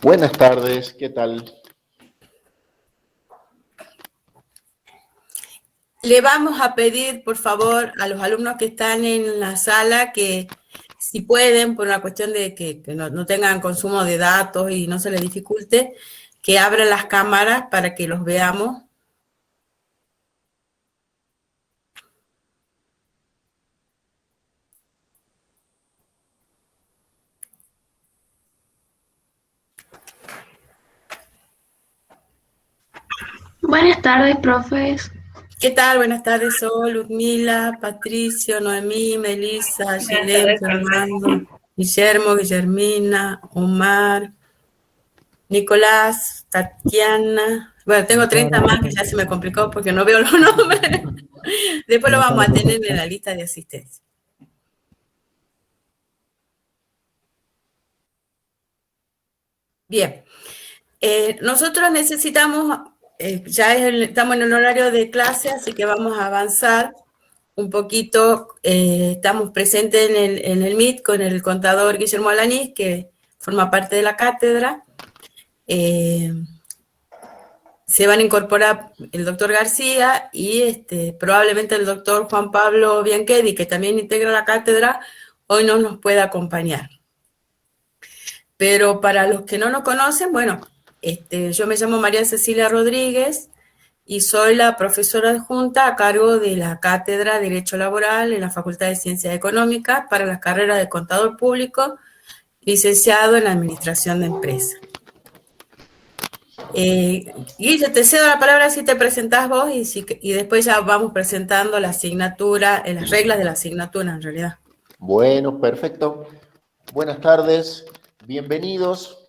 Buenas tardes, ¿qué tal? Le vamos a pedir, por favor, a los alumnos que están en la sala que, si pueden, por una cuestión de que no tengan consumo de datos y no se les dificulte, que abran las cámaras para que los veamos. Buenas tardes, profes. ¿Qué tal? Buenas tardes, Sol, Ludmila, Patricio, Noemí, Melissa, Buenas Yelén, tardes, profe. Fernando, Guillermo, Guillermina, Omar, Nicolás, Tatiana. Bueno, tengo 30 más que ya se me complicó porque no veo los nombres. Después lo vamos a tener en la lista de asistencia. Bien, nosotros necesitamos, estamos en el horario de clase, así que vamos a avanzar un poquito. Estamos presentes en el Meet con el contador Guillermo Alanís, que forma parte de la cátedra. Se van a incorporar el doctor García y probablemente el doctor Juan Pablo Bianchedi, que también integra la cátedra, hoy no nos puede acompañar. Pero para los que no nos conocen, bueno, yo me llamo María Cecilia Rodríguez y soy la profesora adjunta a cargo de la Cátedra de Derecho Laboral en la Facultad de Ciencias Económicas para las carreras de Contador Público, licenciado en Administración de Empresas. Guille, te cedo la palabra si te presentás vos y después ya vamos presentando la asignatura, las reglas de la asignatura en realidad. Bueno, perfecto. Buenas tardes, bienvenidos.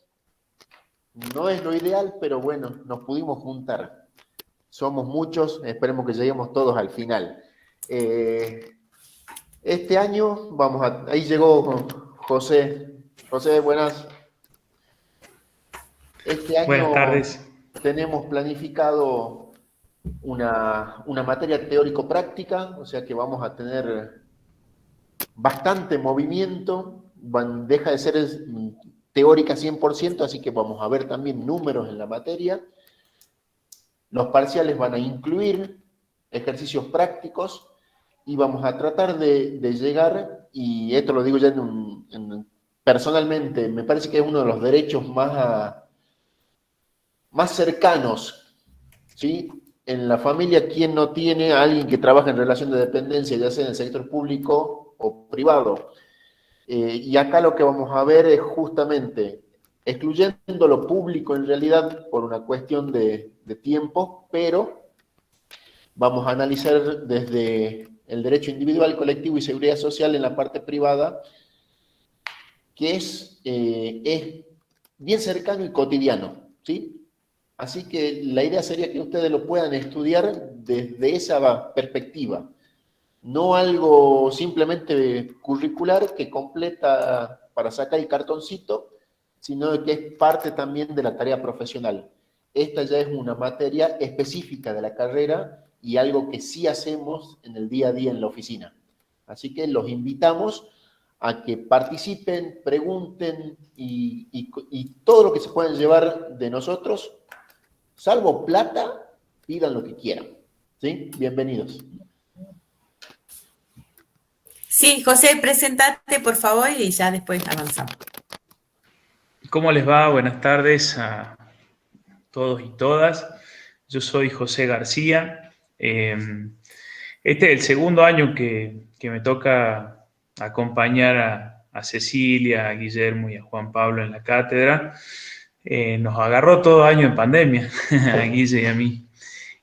No es lo ideal, pero bueno, nos pudimos juntar. Somos muchos, esperemos que lleguemos todos al final. Este año, ahí llegó José. José, buenas. Este año Buenas tardes. tenemos planificado una materia teórico-práctica, o sea que vamos a tener bastante movimiento, deja de ser teórica 100%, así que vamos a ver también números en la materia. Los parciales van a incluir ejercicios prácticos y vamos a tratar de llegar, y esto lo digo ya personalmente, me parece que es uno de los derechos más cercanos, ¿sí? En la familia, ¿quién no tiene a alguien que trabaja en relación de dependencia, ya sea en el sector público o privado? Y acá lo que vamos a ver es justamente excluyendo lo público en realidad por una cuestión de tiempo, pero vamos a analizar desde el derecho individual, colectivo y seguridad social en la parte privada, que es bien cercano y cotidiano, ¿sí? Así que la idea sería que ustedes lo puedan estudiar desde esa perspectiva. No algo simplemente curricular que completa para sacar el cartoncito, sino que es parte también de la tarea profesional. Esta ya es una materia específica de la carrera y algo que sí hacemos en el día a día en la oficina. Así que los invitamos a que participen, pregunten y todo lo que se puedan llevar de nosotros, salvo plata, pidan lo que quieran. ¿Sí? Bienvenidos. Sí, José, presentate por favor y ya después avanzamos. ¿Cómo les va? Buenas tardes a todos y todas. Yo soy José García. Este es el segundo año que me toca acompañar a Cecilia, a Guillermo y a Juan Pablo en la cátedra. Nos agarró todo año en pandemia, a Guille y a mí.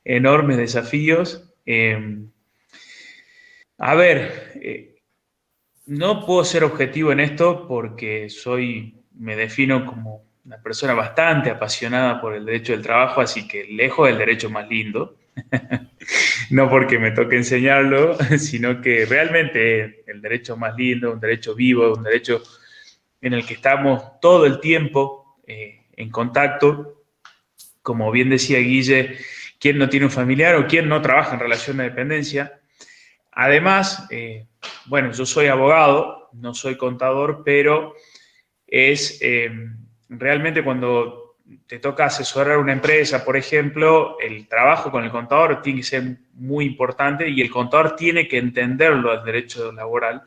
Enormes desafíos. No puedo ser objetivo en esto porque me defino como una persona bastante apasionada por el derecho del trabajo, así que lejos del derecho más lindo, no porque me toque enseñarlo, sino que realmente es el derecho más lindo, un derecho vivo, un derecho en el que estamos todo el tiempo en contacto. Como bien decía Guille, ¿quién no tiene un familiar o quién no trabaja en relación de dependencia? Además, bueno, yo soy abogado, no soy contador, pero es realmente cuando te toca asesorar una empresa, por ejemplo, el trabajo con el contador tiene que ser muy importante y el contador tiene que entenderlo al derecho laboral,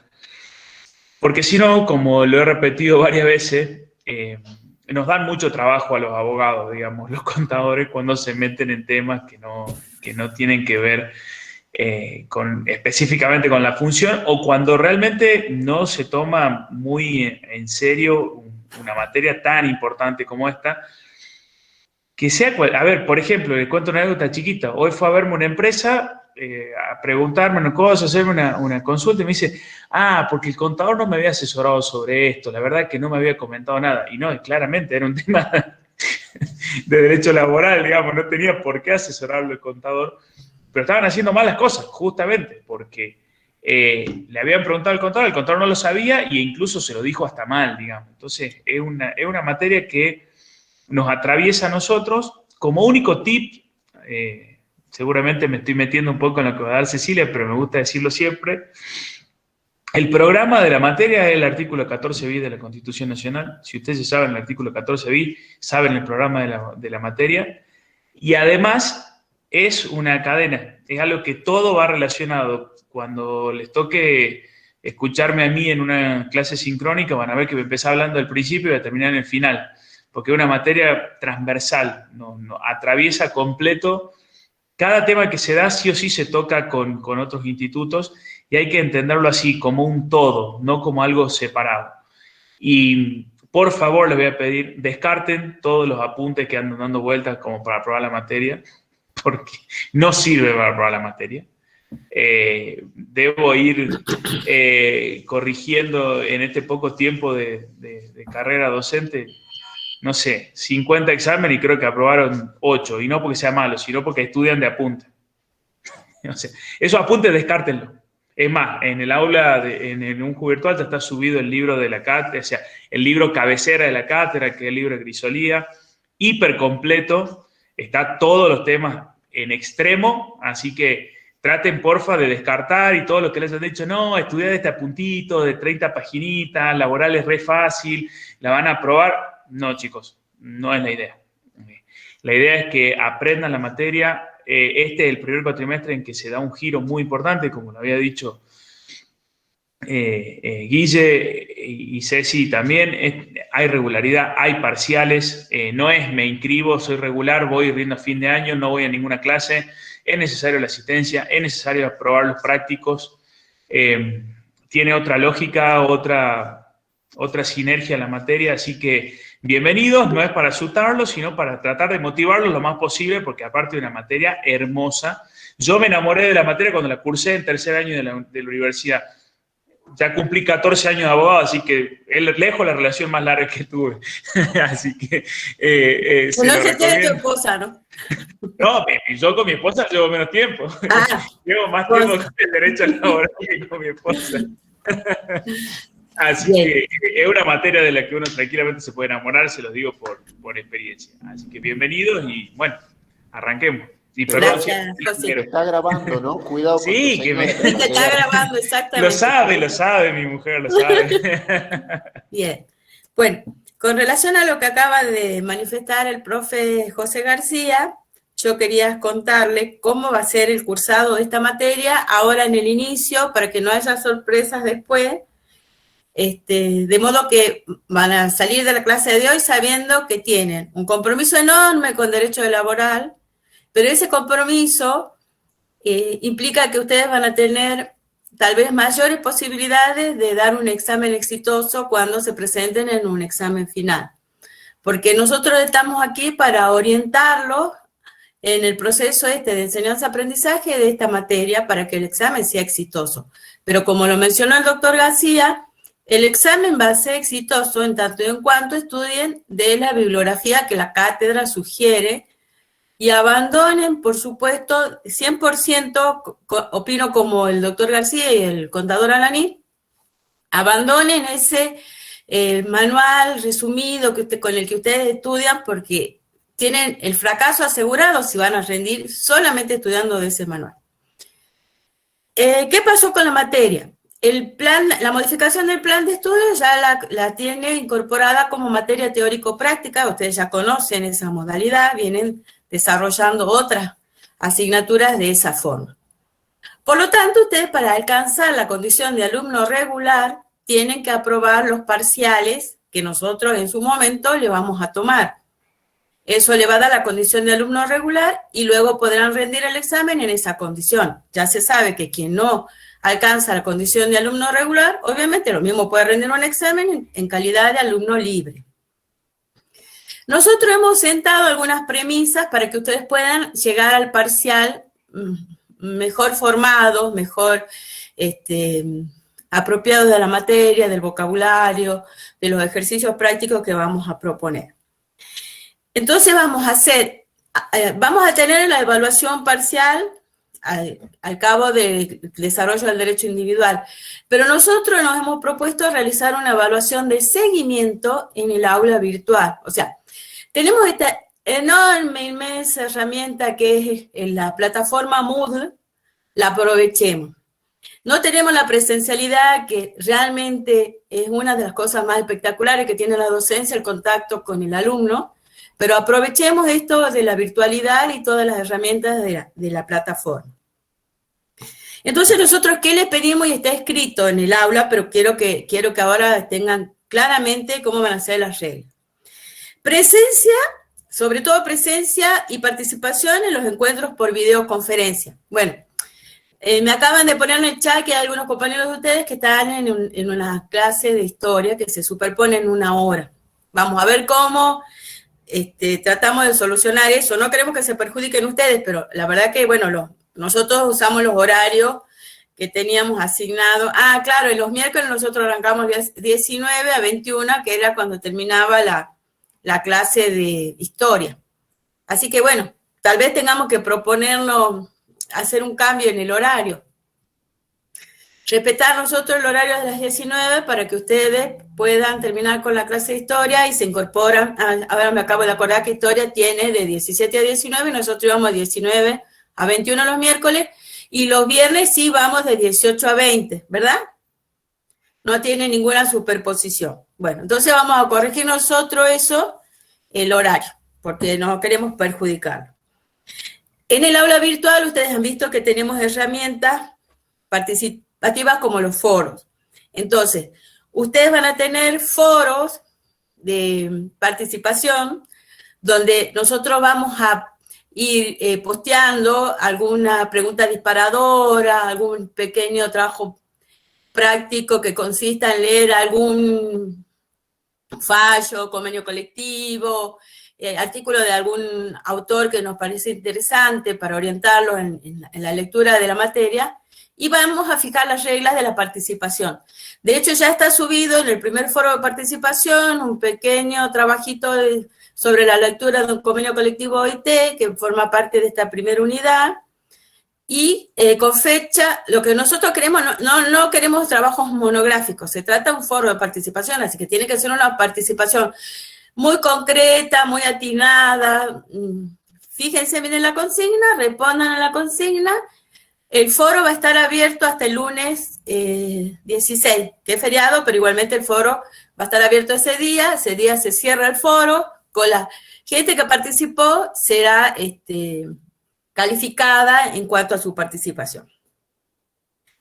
porque si no, como lo he repetido varias veces, nos dan mucho trabajo a los abogados, digamos, los contadores, cuando se meten en temas que no tienen que ver específicamente con la función, o cuando realmente no se toma muy en serio una materia tan importante como esta, que sea, a ver, por ejemplo, les cuento una anécdota chiquita. Hoy fue a verme una empresa a preguntarme una cosa, hacerme una consulta, y me dice, porque el contador no me había asesorado sobre esto, la verdad que no me había comentado nada. Y no, claramente era un tema de derecho laboral, digamos, no tenía por qué asesorarlo el contador, pero estaban haciendo mal las cosas, justamente, porque le habían preguntado al contador no lo sabía e incluso se lo dijo hasta mal, digamos. Entonces, es una materia que nos atraviesa a nosotros. Como único tip, seguramente me estoy metiendo un poco en lo que va a dar Cecilia, pero me gusta decirlo siempre, el programa de la materia es el artículo 14 bis de la Constitución Nacional. Si ustedes ya saben el artículo 14 bis, saben el programa de la materia. Y además es una cadena, es algo que todo va relacionado. Cuando les toque escucharme a mí en una clase sincrónica, van a ver que me empecé hablando del principio y voy a terminar en el final, porque es una materia transversal, no atraviesa completo. Cada tema que se da sí o sí se toca con otros institutos y hay que entenderlo así, como un todo, no como algo separado. Y por favor les voy a pedir, descarten todos los apuntes que andan dando vueltas como para aprobar la materia, porque no sirve para aprobar la materia. Debo ir corrigiendo en este poco tiempo de carrera docente, no sé, 50 exámenes y creo que aprobaron 8, y no porque sea malo, sino porque estudian de apunte. No sé, esos apuntes descártenlo. Es más, en el aula, en un juego virtual, ya está subido el libro de la cátedra, o sea, el libro cabecera de la cátedra, que es el libro de Grisolía, hiper completo, está todos los temas en extremo, así que traten, porfa, de descartar y todo lo que les han dicho, no, estudiar este apuntito de 30 paginitas, laboral es re fácil, la van a aprobar. No, chicos, no es la idea. La idea es que aprendan la materia. Este es el primer cuatrimestre en que se da un giro muy importante, como lo había dicho Guille y Ceci también. Hay regularidad, hay parciales, no es me inscribo, soy regular, voy riendo a fin de año, no voy a ninguna clase, es necesario la asistencia, es necesario aprobar los prácticos, tiene otra lógica, otra sinergia la materia, así que bienvenidos, no es para asustarlos, sino para tratar de motivarlos lo más posible, porque aparte de una materia hermosa, yo me enamoré de la materia cuando la cursé en tercer año de la universidad. Ya cumplí 14 años de abogado, así que es lejos la relación más larga que tuve. Así que se lo recomiendo. Tu esposa, ¿no? No, yo con mi esposa llevo menos tiempo. Llevo más tiempo con el derecho laboral que con mi esposa. Así que es una materia de la que uno tranquilamente se puede enamorar, se los digo por experiencia. Así que bienvenidos y bueno, arranquemos. Y perdón, gracias, está grabando, ¿no? Cuidado con sí, que me está grabando, exactamente. Lo sabe mi mujer, lo sabe. Bien. Bueno, con relación a lo que acaba de manifestar el profe José García, yo quería contarle cómo va a ser el cursado de esta materia ahora en el inicio, para que no haya sorpresas después. De modo que van a salir de la clase de hoy sabiendo que tienen un compromiso enorme con derecho laboral, pero ese compromiso implica que ustedes van a tener tal vez mayores posibilidades de dar un examen exitoso cuando se presenten en un examen final. Porque nosotros estamos aquí para orientarlos en el proceso de enseñanza-aprendizaje de esta materia para que el examen sea exitoso. Pero como lo mencionó el doctor García, el examen va a ser exitoso en tanto y en cuanto estudien de la bibliografía que la cátedra sugiere y abandonen, por supuesto, 100%, opino como el doctor García y el contador Alaní, abandonen ese manual resumido con el que ustedes estudian, porque tienen el fracaso asegurado si van a rendir solamente estudiando de ese manual. ¿Qué pasó con la materia? la modificación del plan de estudio ya la tiene incorporada como materia teórico-práctica. Ustedes ya conocen esa modalidad, vienen desarrollando otras asignaturas de esa forma. Por lo tanto, ustedes para alcanzar la condición de alumno regular tienen que aprobar los parciales que nosotros en su momento le vamos a tomar. Eso le va a dar la condición de alumno regular y luego podrán rendir el examen en esa condición. Ya se sabe que quien no alcanza la condición de alumno regular, obviamente lo mismo puede rendir un examen en calidad de alumno libre. Nosotros hemos sentado algunas premisas para que ustedes puedan llegar al parcial mejor formados, mejor apropiados de la materia, del vocabulario, de los ejercicios prácticos que vamos a proponer. Entonces vamos a tener la evaluación parcial al cabo del desarrollo del derecho individual, pero nosotros nos hemos propuesto realizar una evaluación de seguimiento en el aula virtual. O sea, tenemos esta enorme, inmensa herramienta que es la plataforma Moodle, la aprovechemos. No tenemos la presencialidad, que realmente es una de las cosas más espectaculares que tiene la docencia, el contacto con el alumno, pero aprovechemos esto de la virtualidad y todas las herramientas de la plataforma. Entonces nosotros, ¿qué les pedimos? Y está escrito en el aula, pero quiero que ahora tengan claramente cómo van a ser las reglas. Presencia, sobre todo presencia y participación en los encuentros por videoconferencia. Bueno, me acaban de poner en el chat que hay algunos compañeros de ustedes que están en una clase de historia que se superpone en 1 hora. Vamos a ver cómo tratamos de solucionar eso. No queremos que se perjudiquen ustedes, pero la verdad que, bueno, nosotros usamos los horarios que teníamos asignados. Ah, claro, en los miércoles nosotros arrancamos 19 a 21, que era cuando terminaba la clase de historia. Así que, bueno, tal vez tengamos que proponernos hacer un cambio en el horario. Respetar nosotros el horario de las 19 para que ustedes puedan terminar con la clase de historia y se incorporan. Ahora me acabo de acordar que historia tiene de 17 a 19 y nosotros íbamos de 19 a 21 los miércoles y los viernes sí vamos de 18 a 20, ¿verdad? No tiene ninguna superposición. Bueno, entonces vamos a corregir nosotros eso, el horario, porque no queremos perjudicarlo. En el aula virtual ustedes han visto que tenemos herramientas participativas como los foros. Entonces, ustedes van a tener foros de participación donde nosotros vamos a ir posteando alguna pregunta disparadora, algún pequeño trabajo práctico que consista en leer algún fallo, convenio colectivo, artículo de algún autor que nos parece interesante para orientarlo en la lectura de la materia, y vamos a fijar las reglas de la participación. De hecho, ya está subido en el primer foro de participación un pequeño trabajito sobre la lectura de un convenio colectivo OIT, que forma parte de esta primera unidad, y con fecha, lo que nosotros queremos, no queremos trabajos monográficos, se trata de un foro de participación, así que tiene que ser una participación muy concreta, muy atinada. Fíjense bien en la consigna, respondan a la consigna. El foro va a estar abierto hasta el lunes 16, que es feriado, pero igualmente el foro va a estar abierto ese día se cierra el foro, con la gente que participó será calificada en cuanto a su participación.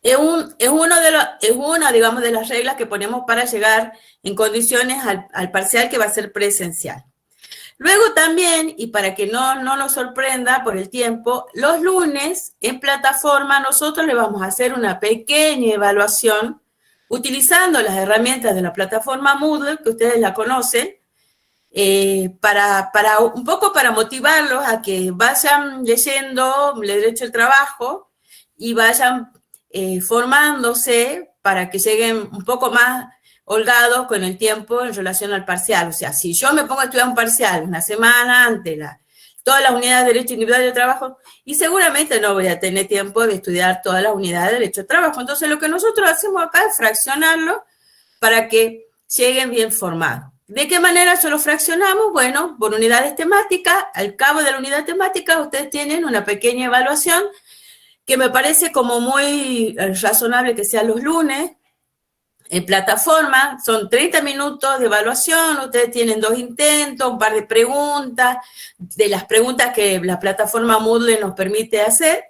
Es una, digamos, de las reglas que ponemos para llegar en condiciones al parcial que va a ser presencial. Luego también, y para que no nos sorprenda por el tiempo, los lunes en plataforma nosotros le vamos a hacer una pequeña evaluación utilizando las herramientas de la plataforma Moodle, que ustedes la conocen, un poco para motivarlos a que vayan leyendo el derecho al trabajo y vayan formándose para que lleguen un poco más holgados con el tiempo en relación al parcial. O sea, si yo me pongo a estudiar un parcial una semana antes, todas las unidades de derecho individual de trabajo, y seguramente no voy a tener tiempo de estudiar todas las unidades de derecho de trabajo. Entonces, lo que nosotros hacemos acá es fraccionarlo para que lleguen bien formados. ¿De qué manera se lo fraccionamos? Bueno, por unidades temáticas. Al cabo de la unidad temática, ustedes tienen una pequeña evaluación que me parece como muy razonable que sea los lunes. En plataforma son 30 minutos de evaluación, ustedes tienen 2 intentos, un par de preguntas, de las preguntas que la plataforma Moodle nos permite hacer.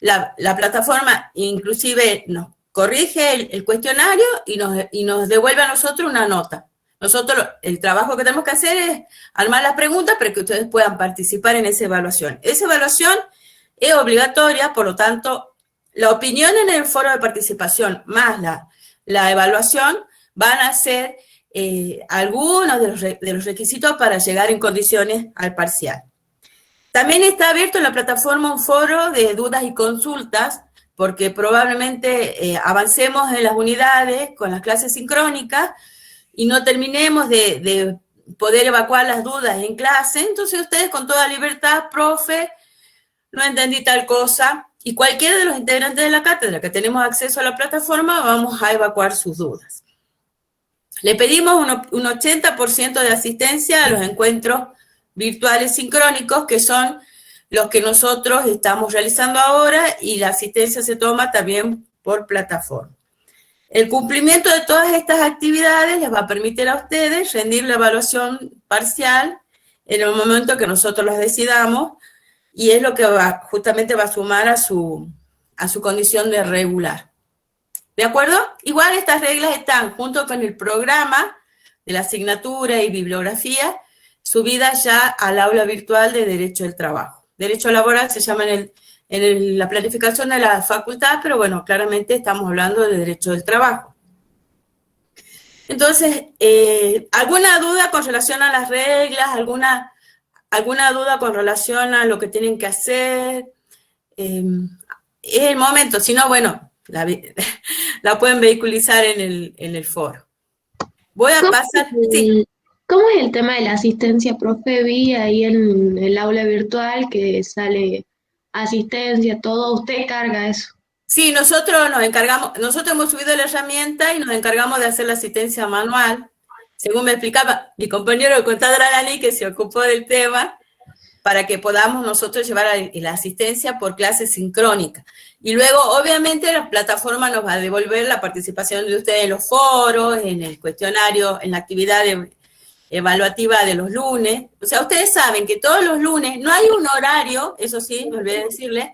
La plataforma inclusive nos corrige el cuestionario y nos devuelve a nosotros una nota. Nosotros el trabajo que tenemos que hacer es armar las preguntas para que ustedes puedan participar en esa evaluación. Esa evaluación es obligatoria, por lo tanto, la opinión en el foro de participación más la evaluación van a ser algunos de los requisitos para llegar en condiciones al parcial. También está abierto en la plataforma un foro de dudas y consultas, porque probablemente avancemos en las unidades con las clases sincrónicas y no terminemos de poder evacuar las dudas en clase. Entonces ustedes con toda libertad, profe, no entendí tal cosa, y cualquiera de los integrantes de la cátedra que tenemos acceso a la plataforma vamos a evacuar sus dudas. Le pedimos un 80% de asistencia a los encuentros virtuales sincrónicos, que son los que nosotros estamos realizando ahora, y la asistencia se toma también por plataforma. El cumplimiento de todas estas actividades les va a permitir a ustedes rendir la evaluación parcial en el momento que nosotros las decidamos, y es lo que justamente va a sumar a su condición de regular. ¿De acuerdo? Igual estas reglas están junto con el programa de la asignatura y bibliografía subidas ya al aula virtual de Derecho del Trabajo. Derecho Laboral se llama en la planificación de la facultad, pero bueno, claramente estamos hablando de Derecho del Trabajo. Entonces, ¿alguna duda con relación a las reglas? ¿Alguna duda con relación a lo que tienen que hacer? Es el momento, si no, bueno, la pueden vehiculizar en el foro. Voy a pasar... Sí. ¿Cómo es el tema de la asistencia, profe? Vi ahí en el aula virtual que sale asistencia, todo. ¿Usted carga eso? Sí, nosotros nos encargamos, nosotros hemos subido la herramienta y nos encargamos de hacer la asistencia manual. Según me explicaba mi compañero de contadora Dani, que se ocupó del tema, para que podamos nosotros llevar la asistencia por clase sincrónica. Y luego, obviamente, la plataforma nos va a devolver la participación de ustedes en los foros, en el cuestionario, en la actividad evaluativa de los lunes. O sea, ustedes saben que todos los lunes no hay un horario, eso sí, me olvidé decirles,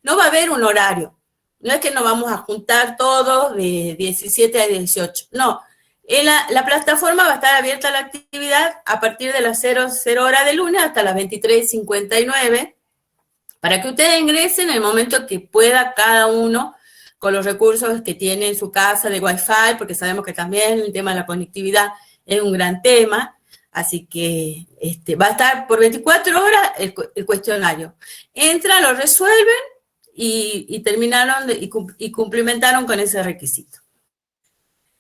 no va a haber un horario. No es que nos vamos a juntar todos de 17 a 18, no. La plataforma va a estar abierta a la actividad a partir de las 00 horas de lunes hasta las 23:59, para que ustedes ingresen en el momento que pueda cada uno con los recursos que tiene en su casa de Wi-Fi, porque sabemos que también el tema de la conectividad es un gran tema, así que va a estar por 24 horas el cuestionario. Entran, lo resuelven y terminaron y cumplimentaron con ese requisito.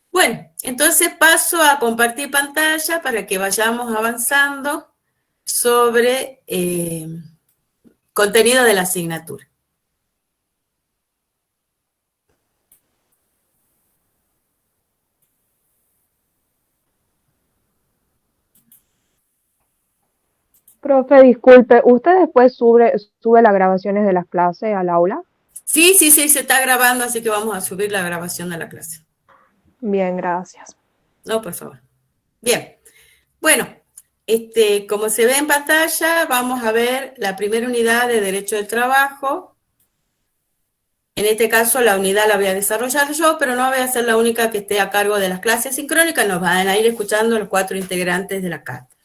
Bueno, entonces paso a compartir pantalla para que vayamos avanzando sobre contenido de la asignatura. Profe, disculpe, ¿usted después sube las grabaciones de las clases al aula? Sí, se está grabando, así que vamos a subir la grabación de la clase. Bien, gracias. No, por favor. Bien. Bueno, como se ve en pantalla, vamos a ver la primera unidad de Derecho del Trabajo. En este caso, la unidad la voy a desarrollar yo, pero no voy a ser la única que esté a cargo de las clases sincrónicas. Nos van a ir escuchando los 4 integrantes de la cátedra.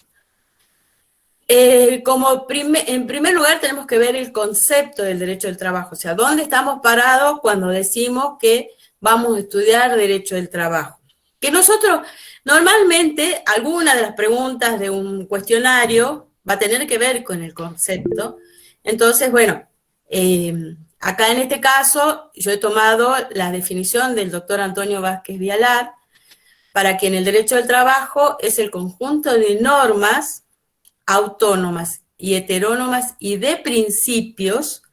En primer lugar, tenemos que ver el concepto del derecho del trabajo, o sea, dónde estamos parados cuando decimos que vamos a estudiar derecho del trabajo. Que nosotros, normalmente, alguna de las preguntas de un cuestionario va a tener que ver con el concepto. Entonces, bueno, acá en este caso, yo he tomado la definición del doctor Antonio Vázquez Vialar, para que en el derecho del trabajo es el conjunto de normas autónomas y heterónomas y de principios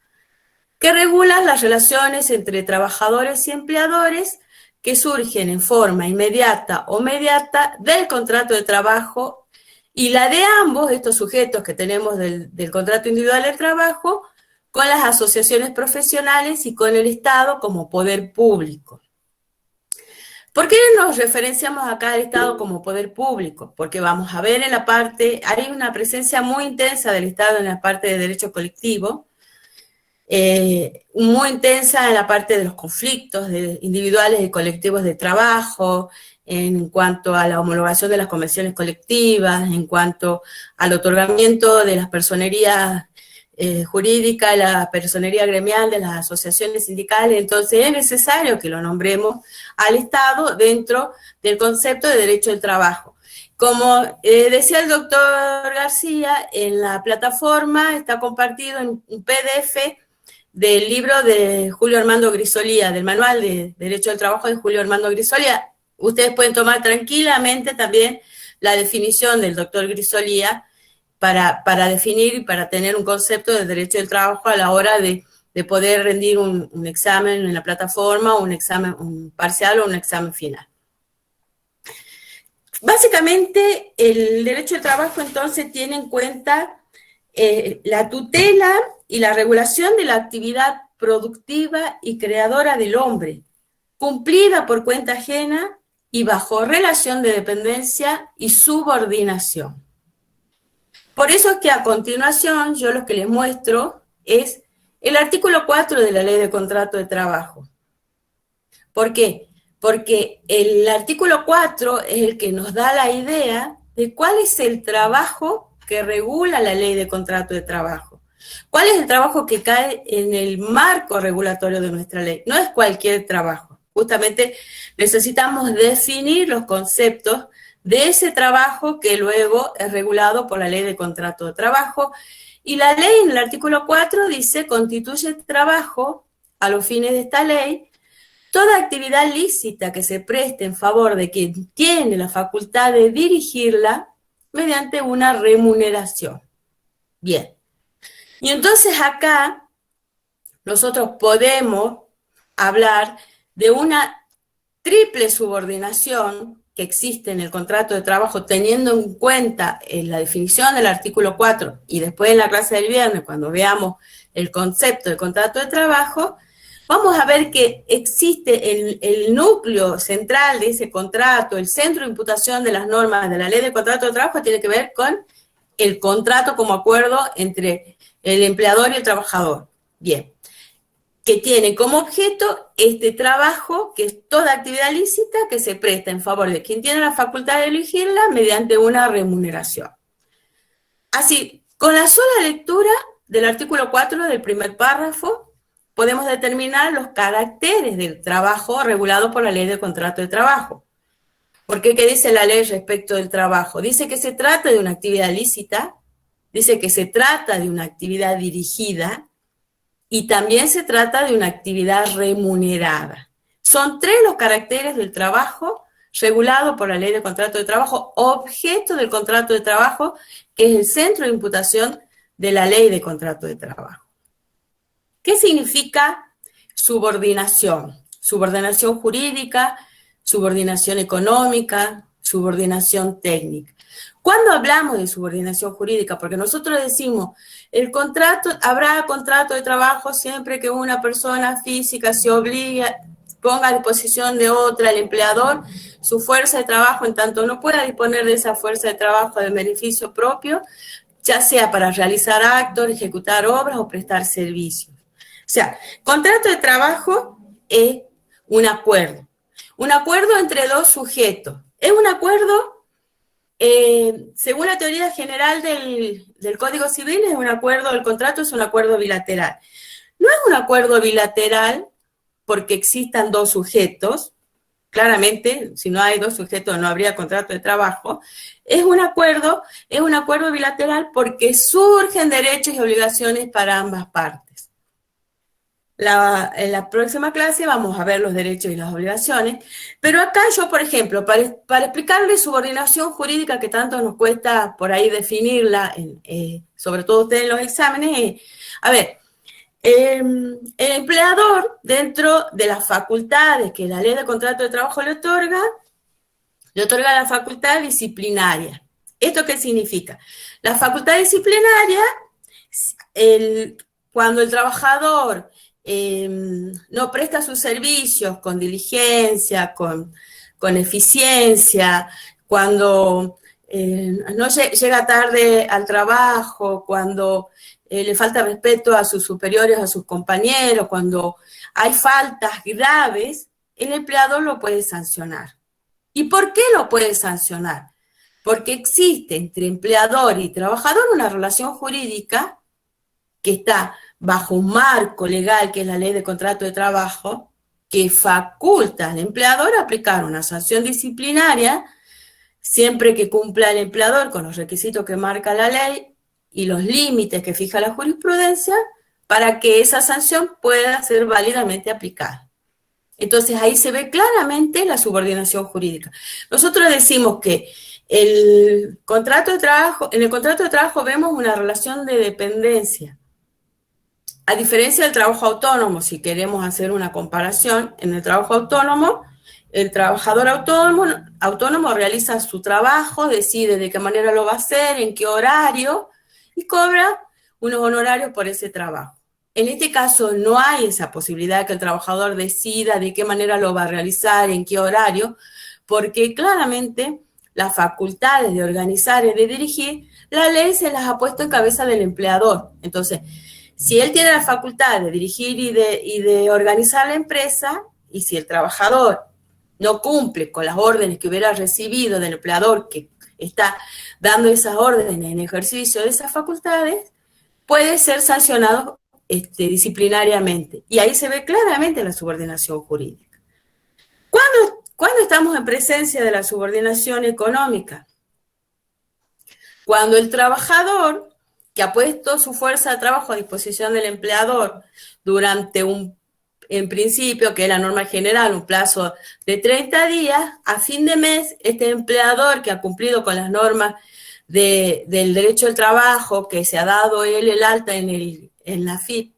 que regulan las relaciones entre trabajadores y empleadores que surgen en forma inmediata o mediata del contrato de trabajo, y la de ambos, estos sujetos que tenemos del contrato individual del trabajo, con las asociaciones profesionales y con el Estado como poder público. ¿Por qué nos referenciamos acá al Estado como poder público? Porque vamos a ver en la parte, hay una presencia muy intensa del Estado en la parte de derecho colectivo, muy intensa en la parte de los conflictos individuales y colectivos de trabajo, en cuanto a la homologación de las convenciones colectivas, en cuanto al otorgamiento de las personerías jurídicas, la personería gremial de las asociaciones sindicales. Entonces es necesario que lo nombremos al Estado dentro del concepto de derecho del trabajo. Como decía el doctor García, en la plataforma está compartido en un PDF del libro de Julio Armando Grisolía, del manual de Derecho del Trabajo de Julio Armando Grisolía. Ustedes pueden tomar tranquilamente también la definición del doctor Grisolía para definir y para tener un concepto de derecho del trabajo a la hora de poder rendir un examen en la plataforma, un examen un parcial o un examen final. Básicamente, el derecho del trabajo entonces tiene en cuenta la tutela y la regulación de la actividad productiva y creadora del hombre, cumplida por cuenta ajena y bajo relación de dependencia y subordinación. Por eso es que a continuación yo lo que les muestro es el artículo 4 de la Ley de Contrato de Trabajo. ¿Por qué? Porque el artículo 4 es el que nos da la idea de cuál es el trabajo que regula la Ley de Contrato de Trabajo. ¿Cuál es el trabajo que cae en el marco regulatorio de nuestra ley? No es cualquier trabajo. Justamente necesitamos definir los conceptos de ese trabajo que luego es regulado por la Ley de Contrato de Trabajo. Y la ley en el artículo 4 dice: constituye trabajo a los fines de esta ley toda actividad lícita que se preste en favor de quien tiene la facultad de dirigirla mediante una remuneración. Bien. Y entonces acá nosotros podemos hablar de una triple subordinación que existe en el contrato de trabajo, teniendo en cuenta la definición del artículo 4 y después en la clase del viernes, cuando veamos el concepto del contrato de trabajo, vamos a ver que existe el núcleo central de ese contrato, el centro de imputación de las normas de la Ley de Contrato de Trabajo tiene que ver con el contrato como acuerdo entre el empleador y el trabajador. Bien. Que tiene como objeto este trabajo, que es toda actividad lícita que se presta en favor de quien tiene la facultad de elegirla mediante una remuneración. Así, con la sola lectura del artículo 4 del primer párrafo, podemos determinar los caracteres del trabajo regulado por la Ley de Contrato de Trabajo. ¿Por qué? ¿Qué dice la ley respecto del trabajo? Dice que se trata de una actividad lícita, dice que se trata de una actividad dirigida, y también se trata de una actividad remunerada. Son tres los caracteres del trabajo regulado por la Ley de Contrato de Trabajo, objeto del contrato de trabajo, que es el centro de imputación de la Ley de Contrato de Trabajo. ¿Qué significa subordinación? Subordinación jurídica, subordinación económica, subordinación técnica. ¿Cuándo hablamos de subordinación jurídica? Porque nosotros decimos, habrá contrato de trabajo siempre que una persona física se obligue, ponga a disposición de otra, el empleador, su fuerza de trabajo, en tanto no pueda disponer de esa fuerza de trabajo de beneficio propio, ya sea para realizar actos, ejecutar obras o prestar servicios. O sea, contrato de trabajo es un acuerdo entre dos sujetos. Es un acuerdo. Según la teoría general del Código Civil, es un acuerdo, el contrato es un acuerdo bilateral. No es un acuerdo bilateral porque existan dos sujetos, claramente, si no hay dos sujetos no habría contrato de trabajo. Es un acuerdo bilateral porque surgen derechos y obligaciones para ambas partes. En la próxima clase vamos a ver los derechos y las obligaciones, pero acá yo, por ejemplo, para explicarles subordinación jurídica que tanto nos cuesta por ahí definirla, sobre todo ustedes en los exámenes, a ver, el empleador, dentro de las facultades que la Ley de Contrato de Trabajo le otorga la facultad disciplinaria. ¿Esto qué significa? La facultad disciplinaria, cuando el trabajador no presta sus servicios con diligencia, con eficiencia, cuando no llega tarde al trabajo, cuando le falta respeto a sus superiores, a sus compañeros, cuando hay faltas graves, el empleador lo puede sancionar. ¿Y por qué lo puede sancionar? Porque existe entre empleador y trabajador una relación jurídica que está bajo un marco legal, que es la Ley de Contrato de Trabajo, que faculta al empleador a aplicar una sanción disciplinaria siempre que cumpla el empleador con los requisitos que marca la ley y los límites que fija la jurisprudencia para que esa sanción pueda ser válidamente aplicada. Entonces ahí se ve claramente la subordinación jurídica. Nosotros decimos que en el contrato de trabajo vemos una relación de dependencia. A diferencia del trabajo autónomo, si queremos hacer una comparación, en el trabajo autónomo, el trabajador autónomo realiza su trabajo, decide de qué manera lo va a hacer, en qué horario, y cobra unos honorarios por ese trabajo. En este caso no hay esa posibilidad de que el trabajador decida de qué manera lo va a realizar, en qué horario, porque claramente las facultades de organizar y de dirigir, la ley se las ha puesto en cabeza del empleador. Entonces, si él tiene la facultad de dirigir y de organizar la empresa, y si el trabajador no cumple con las órdenes que hubiera recibido del empleador que está dando esas órdenes en ejercicio de esas facultades, puede ser sancionado disciplinariamente. Y ahí se ve claramente la subordinación jurídica. ¿Cuándo estamos en presencia de la subordinación económica? Cuando el trabajador, que ha puesto su fuerza de trabajo a disposición del empleador durante en principio, que es la norma general, un plazo de 30 días, a fin de mes, este empleador que ha cumplido con las normas del derecho al trabajo, que se ha dado él el alta en la FIP,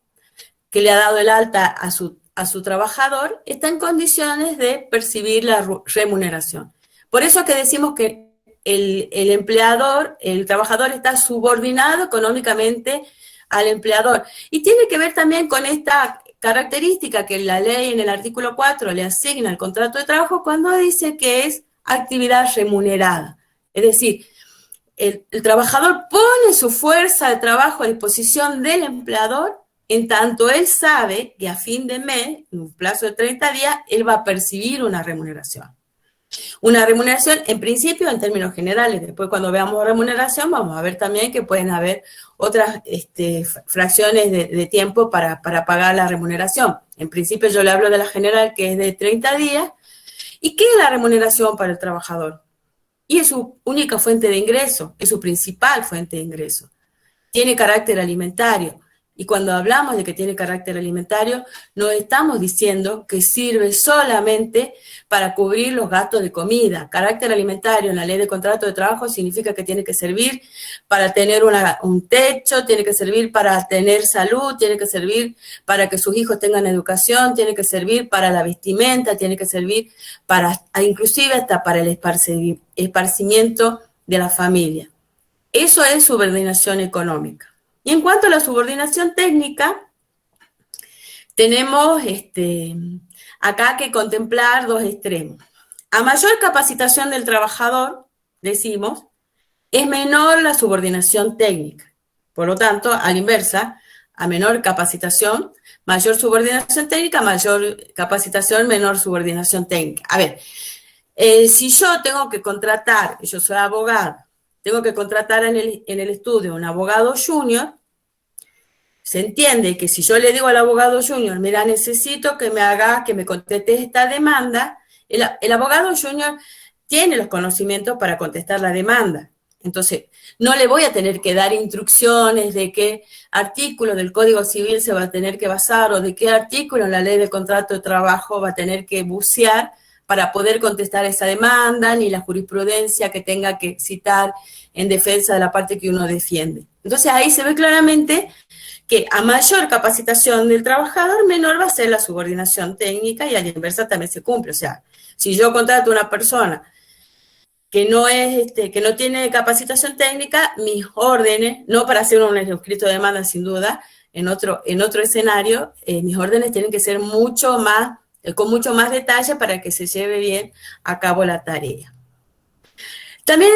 que le ha dado el alta a su trabajador, está en condiciones de percibir la remuneración. Por eso que decimos que el empleador, el trabajador está subordinado económicamente al empleador. Y tiene que ver también con esta característica que la ley en el artículo 4 le asigna al contrato de trabajo cuando dice que es actividad remunerada. Es decir, el trabajador pone su fuerza de trabajo a disposición del empleador en tanto él sabe que a fin de mes, en un plazo de 30 días, él va a percibir una remuneración. Una remuneración, en principio, en términos generales. Después, cuando veamos remuneración, vamos a ver también que pueden haber otras fracciones de tiempo para pagar la remuneración. En principio, yo le hablo de la general, que es de 30 días. ¿Y qué es la remuneración para el trabajador? Y es su única fuente de ingreso, es su principal fuente de ingreso. Tiene carácter alimentario. Y cuando hablamos de que tiene carácter alimentario, no estamos diciendo que sirve solamente para cubrir los gastos de comida. Carácter alimentario en la ley de contrato de trabajo significa que tiene que servir para tener un techo, tiene que servir para tener salud, tiene que servir para que sus hijos tengan educación, tiene que servir para la vestimenta, tiene que servir inclusive hasta para el esparcimiento de la familia. Eso es subordinación económica. Y en cuanto a la subordinación técnica, tenemos acá que contemplar dos extremos. A mayor capacitación del trabajador, decimos, es menor la subordinación técnica. Por lo tanto, a la inversa, a menor capacitación, mayor subordinación técnica, mayor capacitación, menor subordinación técnica. A ver, si yo tengo que contratar, yo soy abogada, tengo que contratar en el estudio un abogado junior, se entiende que si yo le digo al abogado junior, mira, necesito que me contestes esta demanda, el abogado junior tiene los conocimientos para contestar la demanda. Entonces, no le voy a tener que dar instrucciones de qué artículo del Código Civil se va a tener que basar o de qué artículo en la Ley de Contrato de Trabajo va a tener que bucear para poder contestar esa demanda, ni la jurisprudencia que tenga que citar en defensa de la parte que uno defiende. Entonces, ahí se ve claramente que a mayor capacitación del trabajador, menor va a ser la subordinación técnica y a la inversa también se cumple. O sea, si yo contrato a una persona que que no tiene capacitación técnica, mis órdenes, no para hacer un escrito de demanda sin duda, en otro escenario, mis órdenes tienen que ser mucho más, con mucho más detalle para que se lleve bien a cabo la tarea. También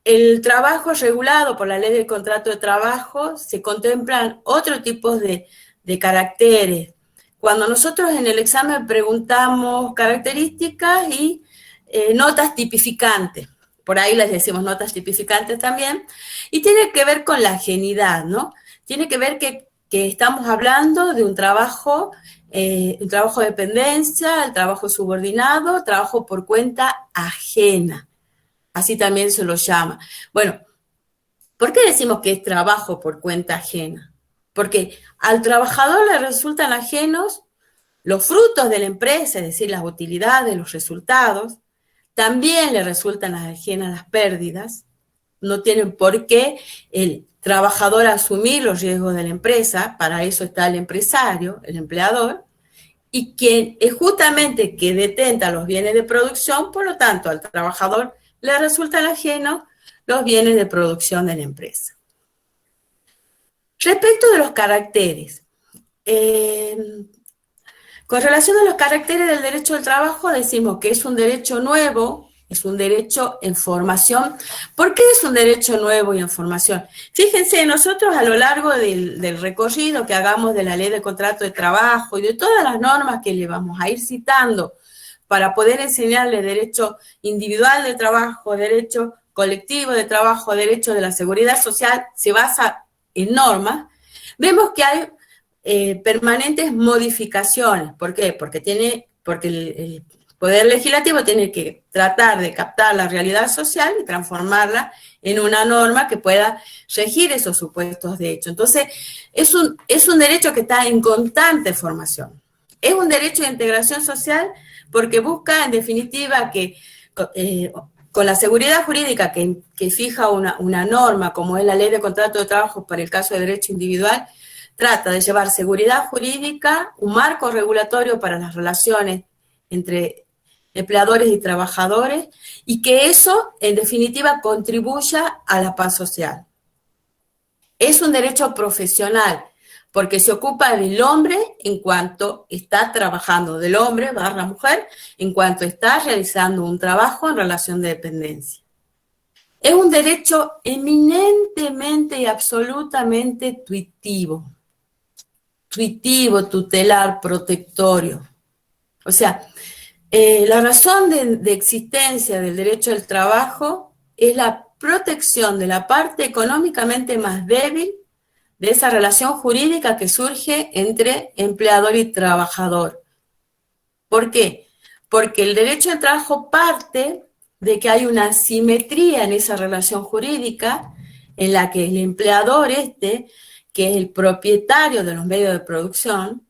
el trabajo regulado por la ley del contrato de trabajo se contemplan otro tipo de caracteres. Cuando nosotros en el examen preguntamos características y notas tipificantes, por ahí les decimos notas tipificantes también, y tiene que ver con la ajenidad, ¿no? Tiene que ver que estamos hablando de un trabajo de dependencia, el trabajo subordinado, trabajo por cuenta ajena. Así también se lo llama. Bueno, ¿por qué decimos que es trabajo por cuenta ajena? Porque al trabajador le resultan ajenos los frutos de la empresa, es decir, las utilidades, los resultados. También le resultan ajenas las pérdidas. No tienen por qué el trabajador asumir los riesgos de la empresa. Para eso está el empresario, el empleador. Y quien es justamente que detenta los bienes de producción, por lo tanto, al trabajador le resultan ajenos los bienes de producción de la empresa. Respecto de los caracteres, con relación a los caracteres del derecho del trabajo, decimos que es un derecho nuevo, es un derecho en formación. ¿Por qué es un derecho nuevo y en formación? Fíjense, nosotros a lo largo del recorrido que hagamos de la ley de contrato de trabajo y de todas las normas que le vamos a ir citando para poder enseñarle derecho individual de trabajo, derecho colectivo de trabajo, derecho de la seguridad social, se basa en normas, vemos que hay permanentes modificaciones. ¿Por qué? Porque el Poder Legislativo tiene que tratar de captar la realidad social y transformarla en una norma que pueda regir esos supuestos de hecho. Entonces, es un derecho que está en constante formación. Es un derecho de integración social porque busca, en definitiva, que con la seguridad jurídica que fija una norma, como es la Ley de Contrato de Trabajo para el caso de derecho individual, trata de llevar seguridad jurídica, un marco regulatorio para las relaciones entre empleadores y trabajadores, y que eso, en definitiva, contribuya a la paz social. Es un derecho profesional, porque se ocupa del hombre en cuanto está trabajando, del hombre barra mujer, en cuanto está realizando un trabajo en relación de dependencia. Es un derecho eminentemente y absolutamente tuitivo, tutelar, protectorio. O sea, la razón de existencia del derecho al trabajo es la protección de la parte económicamente más débil de esa relación jurídica que surge entre empleador y trabajador. ¿Por qué? Porque el derecho al trabajo parte de que hay una asimetría en esa relación jurídica en la que el empleador que es el propietario de los medios de producción,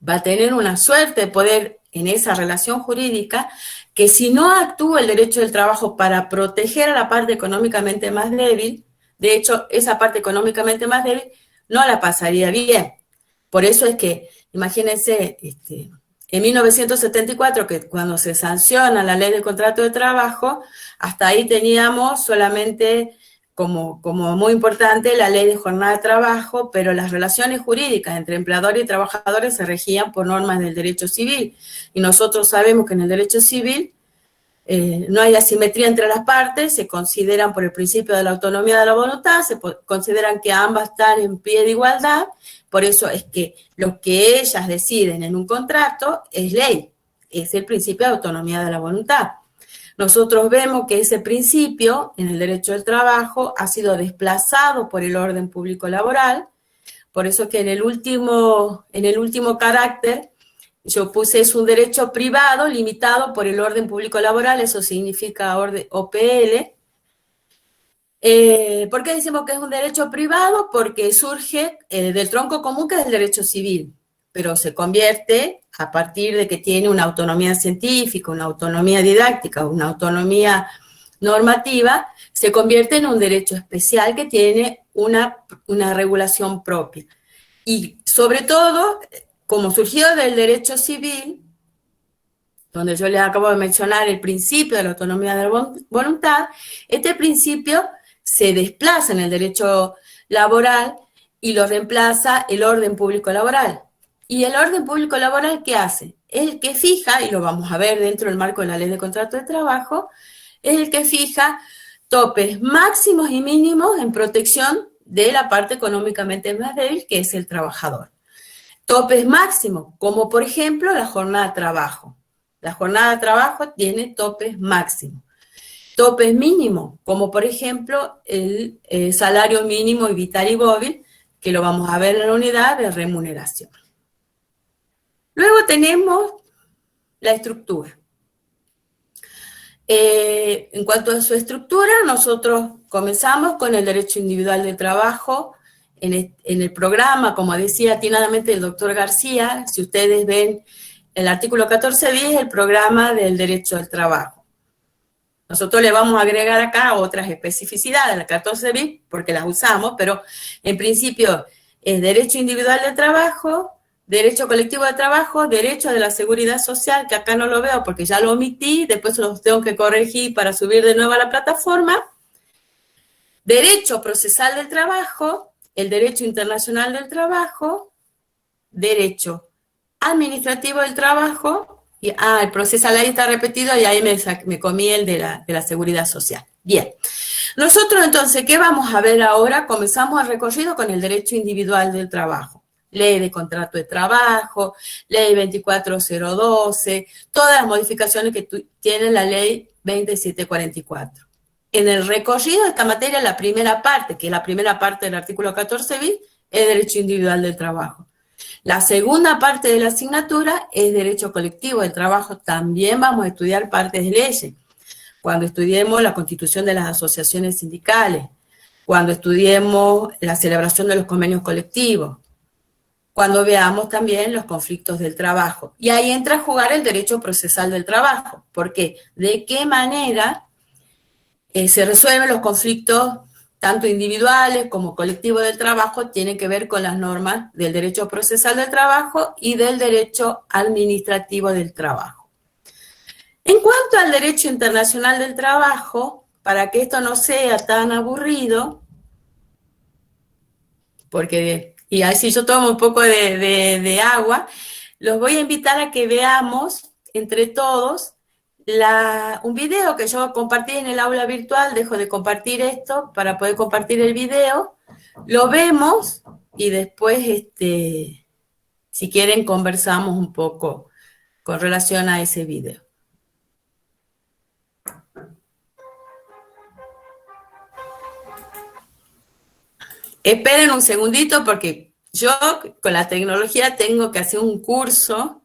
va a tener una suerte de poder en esa relación jurídica que si no actúa el derecho del trabajo para proteger a la parte económicamente más débil, de hecho, esa parte económicamente más débil no la pasaría bien. Por eso es que, imagínense, en 1974, que cuando se sanciona la ley del contrato de trabajo, hasta ahí teníamos solamente como muy importante la ley de jornada de trabajo, pero las relaciones jurídicas entre empleadores y trabajadores se regían por normas del derecho civil. Y nosotros sabemos que en el derecho civil no hay asimetría entre las partes, se consideran por el principio de la autonomía de la voluntad, se consideran que ambas están en pie de igualdad, por eso es que lo que ellas deciden en un contrato es ley, es el principio de autonomía de la voluntad. Nosotros vemos que ese principio en el derecho del trabajo ha sido desplazado por el orden público laboral, por eso que en el último carácter yo puse es un derecho privado limitado por el orden público laboral, eso significa OPL. ¿Por qué decimos que es un derecho privado? Porque surge del tronco común que es el derecho civil, pero se convierte a partir de que tiene una autonomía científica, una autonomía didáctica, una autonomía normativa, se convierte en un derecho especial que tiene una regulación propia. Y sobre todo, como surgió del derecho civil, donde yo les acabo de mencionar el principio de la autonomía de la voluntad, este principio se desplaza en el derecho laboral y lo reemplaza el orden público laboral. ¿Y el orden público laboral qué hace? Es el que fija, y lo vamos a ver dentro del marco de la Ley de Contrato de Trabajo, es el que fija topes máximos y mínimos en protección de la parte económicamente más débil, que es el trabajador. Topes máximos, como por ejemplo la jornada de trabajo. La jornada de trabajo tiene topes máximos. Topes mínimos, como por ejemplo el salario mínimo y vital y móvil, que lo vamos a ver en la unidad de remuneración. Luego tenemos la estructura. En cuanto a su estructura, nosotros comenzamos con el derecho individual del trabajo. En el programa, como decía atinadamente el doctor García, si ustedes ven el artículo 14 bis, el programa del derecho al trabajo. Nosotros le vamos a agregar acá otras especificidades, la 14 bis, porque las usamos, pero en principio es derecho individual del trabajo, derecho colectivo de trabajo, derecho de la seguridad social, que acá no lo veo porque ya lo omití, después los tengo que corregir para subir de nuevo a la plataforma. Derecho procesal del trabajo, el derecho internacional del trabajo, derecho administrativo del trabajo, y el procesal ahí está repetido y ahí me comí el de la seguridad social. Bien, nosotros entonces, ¿qué vamos a ver ahora? Comenzamos el recorrido con el derecho individual del trabajo. Ley de contrato de trabajo, ley 24012, todas las modificaciones que tiene la ley 2744. En el recorrido de esta materia, la primera parte, que es la primera parte del artículo 14 bis, es derecho individual del trabajo. La segunda parte de la asignatura es derecho colectivo del trabajo. También vamos a estudiar partes de leyes. Cuando estudiemos la constitución de las asociaciones sindicales, cuando estudiemos la celebración de los convenios colectivos, cuando veamos también los conflictos del trabajo. Y ahí entra a jugar el derecho procesal del trabajo. ¿Por qué? ¿De qué manera se resuelven los conflictos, tanto individuales como colectivos del trabajo? Tienen que ver con las normas del derecho procesal del trabajo y del derecho administrativo del trabajo. En cuanto al derecho internacional del trabajo, para que esto no sea tan aburrido, porque, y así yo tomo un poco de agua, los voy a invitar a que veamos entre todos un video que yo compartí en el aula virtual. Dejo de compartir esto para poder compartir el video. Lo vemos y después, si quieren, conversamos un poco con relación a ese video. Esperen un segundito porque yo con la tecnología tengo que hacer un curso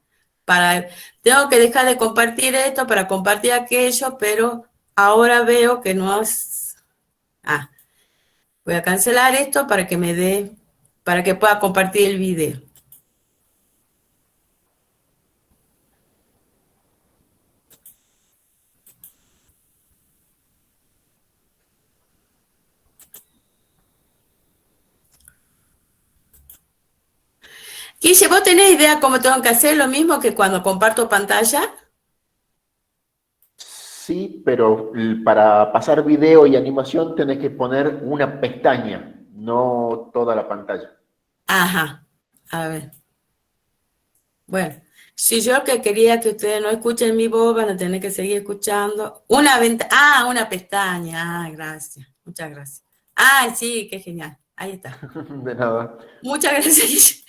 tengo que dejar de compartir esto para compartir aquello, pero ahora veo que no es... voy a cancelar esto para que pueda compartir el video. Guille, ¿vos tenés idea cómo tengo que hacer lo mismo que cuando comparto pantalla? Sí, pero para pasar video y animación tenés que poner una pestaña, no toda la pantalla. Ajá, a ver. Bueno, si yo que quería que ustedes no escuchen mi voz, van a tener que seguir escuchando. Una pestaña. Gracias. Muchas gracias. Sí, qué genial. Ahí está. De nada. Muchas gracias, Guille.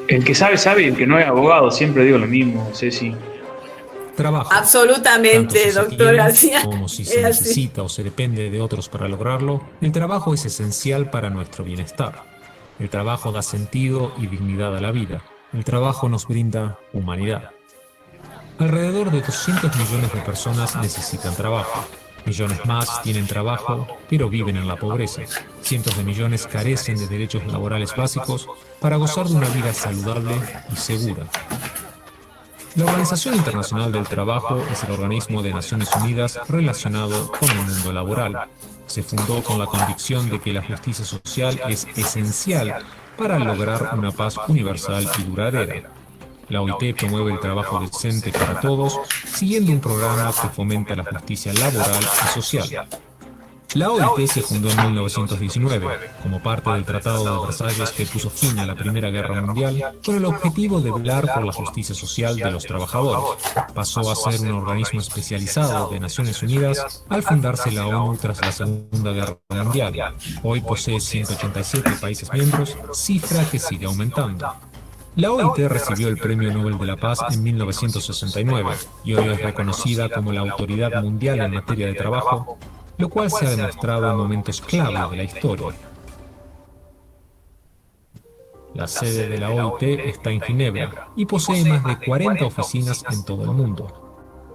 El que sabe, sabe, y el que no es abogado, siempre digo lo mismo, Ceci. Trabajo. Absolutamente, Tanto si doctor se García. tiene, como si se necesita o se depende de otros para lograrlo, el trabajo es esencial para nuestro bienestar. El trabajo da sentido y dignidad a la vida. El trabajo nos brinda humanidad. Alrededor de 200 millones de personas necesitan trabajo. Millones más tienen trabajo, pero viven en la pobreza. Cientos de millones carecen de derechos laborales básicos para gozar de una vida saludable y segura. La Organización Internacional del Trabajo es el organismo de Naciones Unidas relacionado con el mundo laboral. Se fundó con la convicción de que la justicia social es esencial para lograr una paz universal y duradera. La OIT promueve el trabajo decente para todos, siguiendo un programa que fomenta la justicia laboral y social. La OIT se fundó en 1919 como parte del Tratado de Versalles que puso fin a la Primera Guerra Mundial con el objetivo de velar por la justicia social de los trabajadores. Pasó a ser un organismo especializado de Naciones Unidas al fundarse la ONU tras la Segunda Guerra Mundial. Hoy posee 187 países miembros, cifra que sigue aumentando. La OIT recibió el Premio Nobel de la Paz en 1969 y hoy es reconocida como la autoridad mundial en materia de trabajo, lo cual se ha demostrado en momentos clave de la historia. La sede de la OIT está en Ginebra y posee más de 40 oficinas en todo el mundo.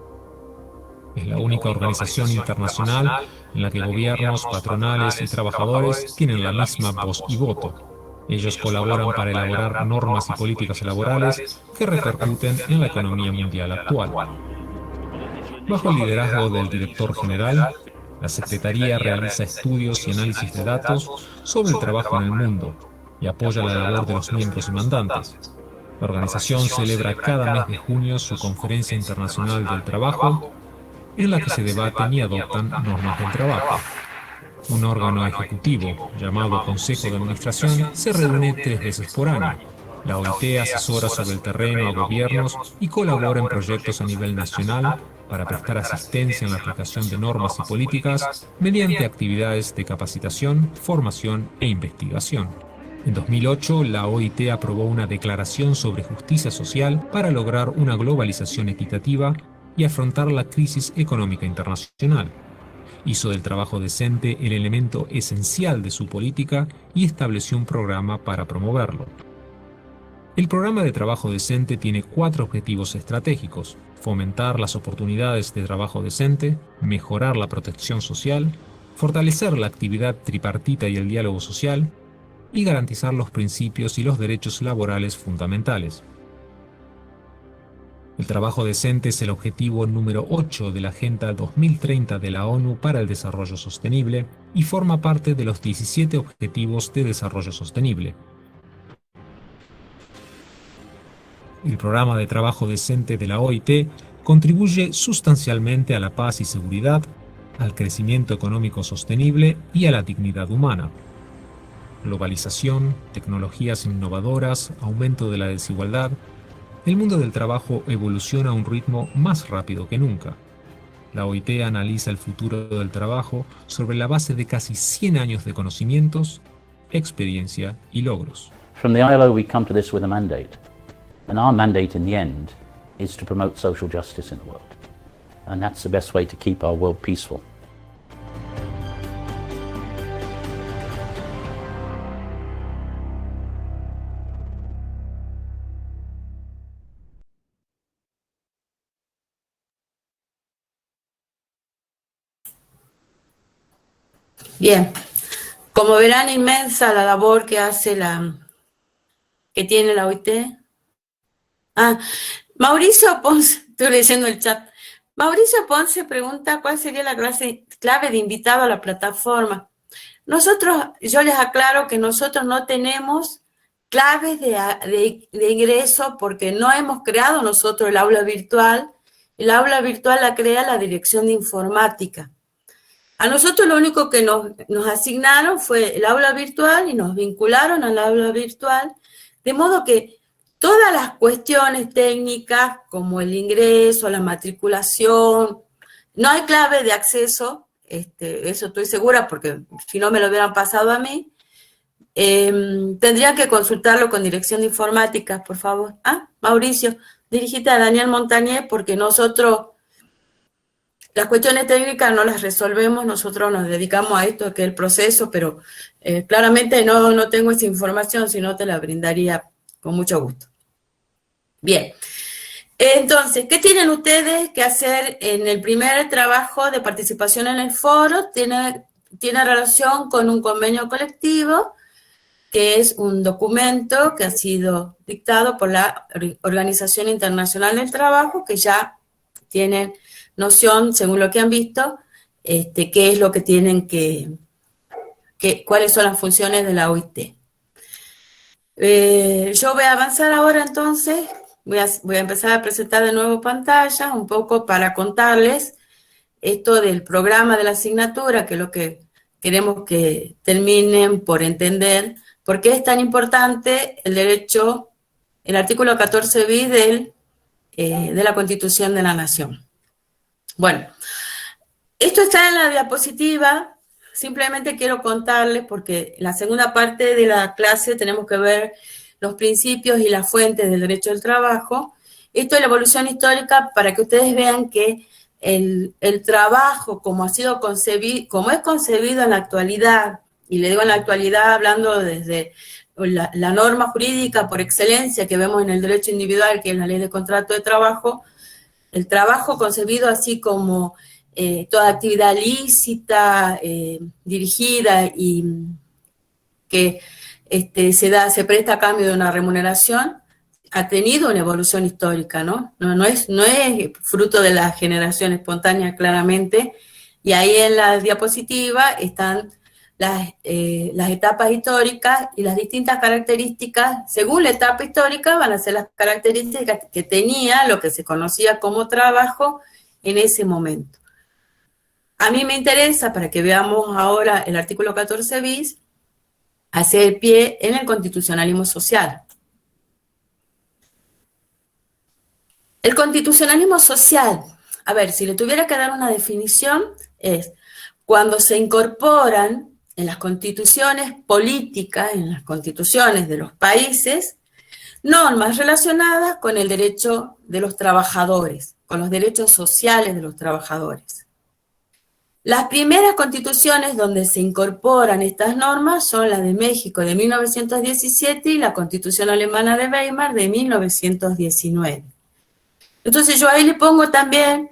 Es la única organización internacional en la que gobiernos, patronales y trabajadores tienen la misma voz y voto. Ellos colaboran para elaborar normas y políticas laborales que repercuten en la economía mundial actual. Bajo el liderazgo del director general, la Secretaría realiza estudios y análisis de datos sobre el trabajo en el mundo y apoya la labor de los miembros y mandantes. La organización celebra cada mes de junio su Conferencia Internacional del Trabajo, en la que se debaten y adoptan normas del trabajo. Un órgano ejecutivo, llamado Consejo de Administración, se reúne 3 veces por año. La OIT asesora sobre el terreno a gobiernos y colabora en proyectos a nivel nacional para prestar asistencia en la aplicación de normas y políticas mediante actividades de capacitación, formación e investigación. En 2008, la OIT aprobó una declaración sobre justicia social para lograr una globalización equitativa y afrontar la crisis económica internacional. Hizo del trabajo decente el elemento esencial de su política y estableció un programa para promoverlo. El programa de trabajo decente tiene 4 objetivos estratégicos: fomentar las oportunidades de trabajo decente, mejorar la protección social, fortalecer la actividad tripartita y el diálogo social, y garantizar los principios y los derechos laborales fundamentales. El trabajo decente es el objetivo número 8 de la Agenda 2030 de la ONU para el Desarrollo Sostenible y forma parte de los 17 Objetivos de Desarrollo Sostenible. El programa de trabajo decente de la OIT contribuye sustancialmente a la paz y seguridad, al crecimiento económico sostenible y a la dignidad humana. Globalización, tecnologías innovadoras, aumento de la desigualdad. El mundo del trabajo evoluciona a un ritmo más rápido que nunca. La OIT analiza el futuro del trabajo sobre la base de casi 100 años de conocimientos, experiencia y logros. From the ILO we come to this with a mandate. And our mandate in the end is to promote social justice in the world. And that's the best way to keep our world peaceful. Bien, como verán, inmensa la labor que que tiene la OIT. Mauricio Ponce, estoy leyendo el chat. Mauricio Ponce pregunta cuál sería la clave de invitado a la plataforma. Yo les aclaro que nosotros no tenemos claves de ingreso porque no hemos creado nosotros el aula virtual. El aula virtual la crea la Dirección de Informática. A nosotros lo único que nos asignaron fue el aula virtual y nos vincularon al aula virtual, de modo que todas las cuestiones técnicas, como el ingreso, la matriculación, no hay clave de acceso, eso estoy segura porque si no me lo hubieran pasado a mí. Tendrían que consultarlo con Dirección de Informática, por favor. Mauricio, dirígete a Daniel Montañez porque nosotros las cuestiones técnicas no las resolvemos, nosotros nos dedicamos a esto, que es el proceso, pero claramente no tengo esa información, si no te la brindaría con mucho gusto. Bien, entonces, ¿qué tienen ustedes que hacer en el primer trabajo de participación en el foro? Tiene relación con un convenio colectivo, que es un documento que ha sido dictado por la Organización Internacional del Trabajo, que ya tienen noción, según lo que han visto, qué es lo que tienen cuáles son las funciones de la OIT. Yo voy a avanzar ahora entonces, voy a empezar a presentar de nuevo pantalla, un poco para contarles esto del programa de la asignatura, que es lo que queremos que terminen por entender por qué es tan importante el derecho, el artículo 14 bis de la Constitución de la Nación. Bueno, esto está en la diapositiva, simplemente quiero contarles porque en la segunda parte de la clase tenemos que ver los principios y las fuentes del derecho del trabajo. Esto es la evolución histórica para que ustedes vean que el trabajo como ha sido concebido, como es concebido en la actualidad, y le digo en la actualidad hablando desde la norma jurídica por excelencia que vemos en el derecho individual, que es la ley de contrato de trabajo, el trabajo concebido así como toda actividad lícita, dirigida y que se presta a cambio de una remuneración, ha tenido una evolución histórica, ¿no? No es fruto de la generación espontánea, claramente, y ahí en la diapositiva están las etapas históricas y las distintas características, según la etapa histórica, van a ser las características que tenía lo que se conocía como trabajo en ese momento. A mí me interesa, para que veamos ahora el artículo 14 bis, hacer pie en el constitucionalismo social. El constitucionalismo social, a ver, si le tuviera que dar una definición, es cuando se incorporan en las constituciones políticas, en las constituciones de los países, normas relacionadas con el derecho de los trabajadores, con los derechos sociales de los trabajadores. Las primeras constituciones donde se incorporan estas normas son la de México de 1917 y la Constitución Alemana de Weimar de 1919. Entonces yo ahí le pongo también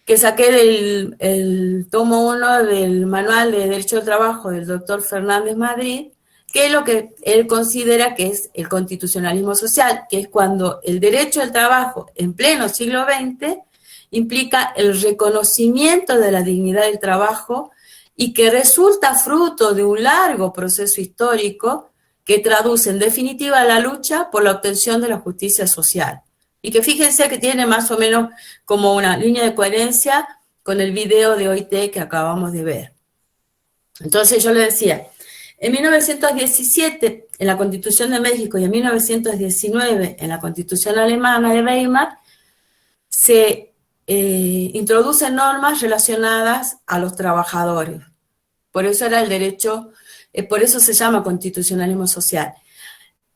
que saqué del tomo 1 del Manual de Derecho del Trabajo del doctor Fernández Madrid, que es lo que él considera que es el constitucionalismo social, que es cuando el derecho al trabajo en pleno siglo XX implica el reconocimiento de la dignidad del trabajo y que resulta fruto de un largo proceso histórico que traduce en definitiva la lucha por la obtención de la justicia social. Y que fíjense que tiene más o menos como una línea de coherencia con el video de OIT que acabamos de ver. Entonces yo le decía, en 1917 en la Constitución de México y en 1919 en la Constitución Alemana de Weimar se introducen normas relacionadas a los trabajadores. Por eso era el derecho, por eso se llama constitucionalismo social.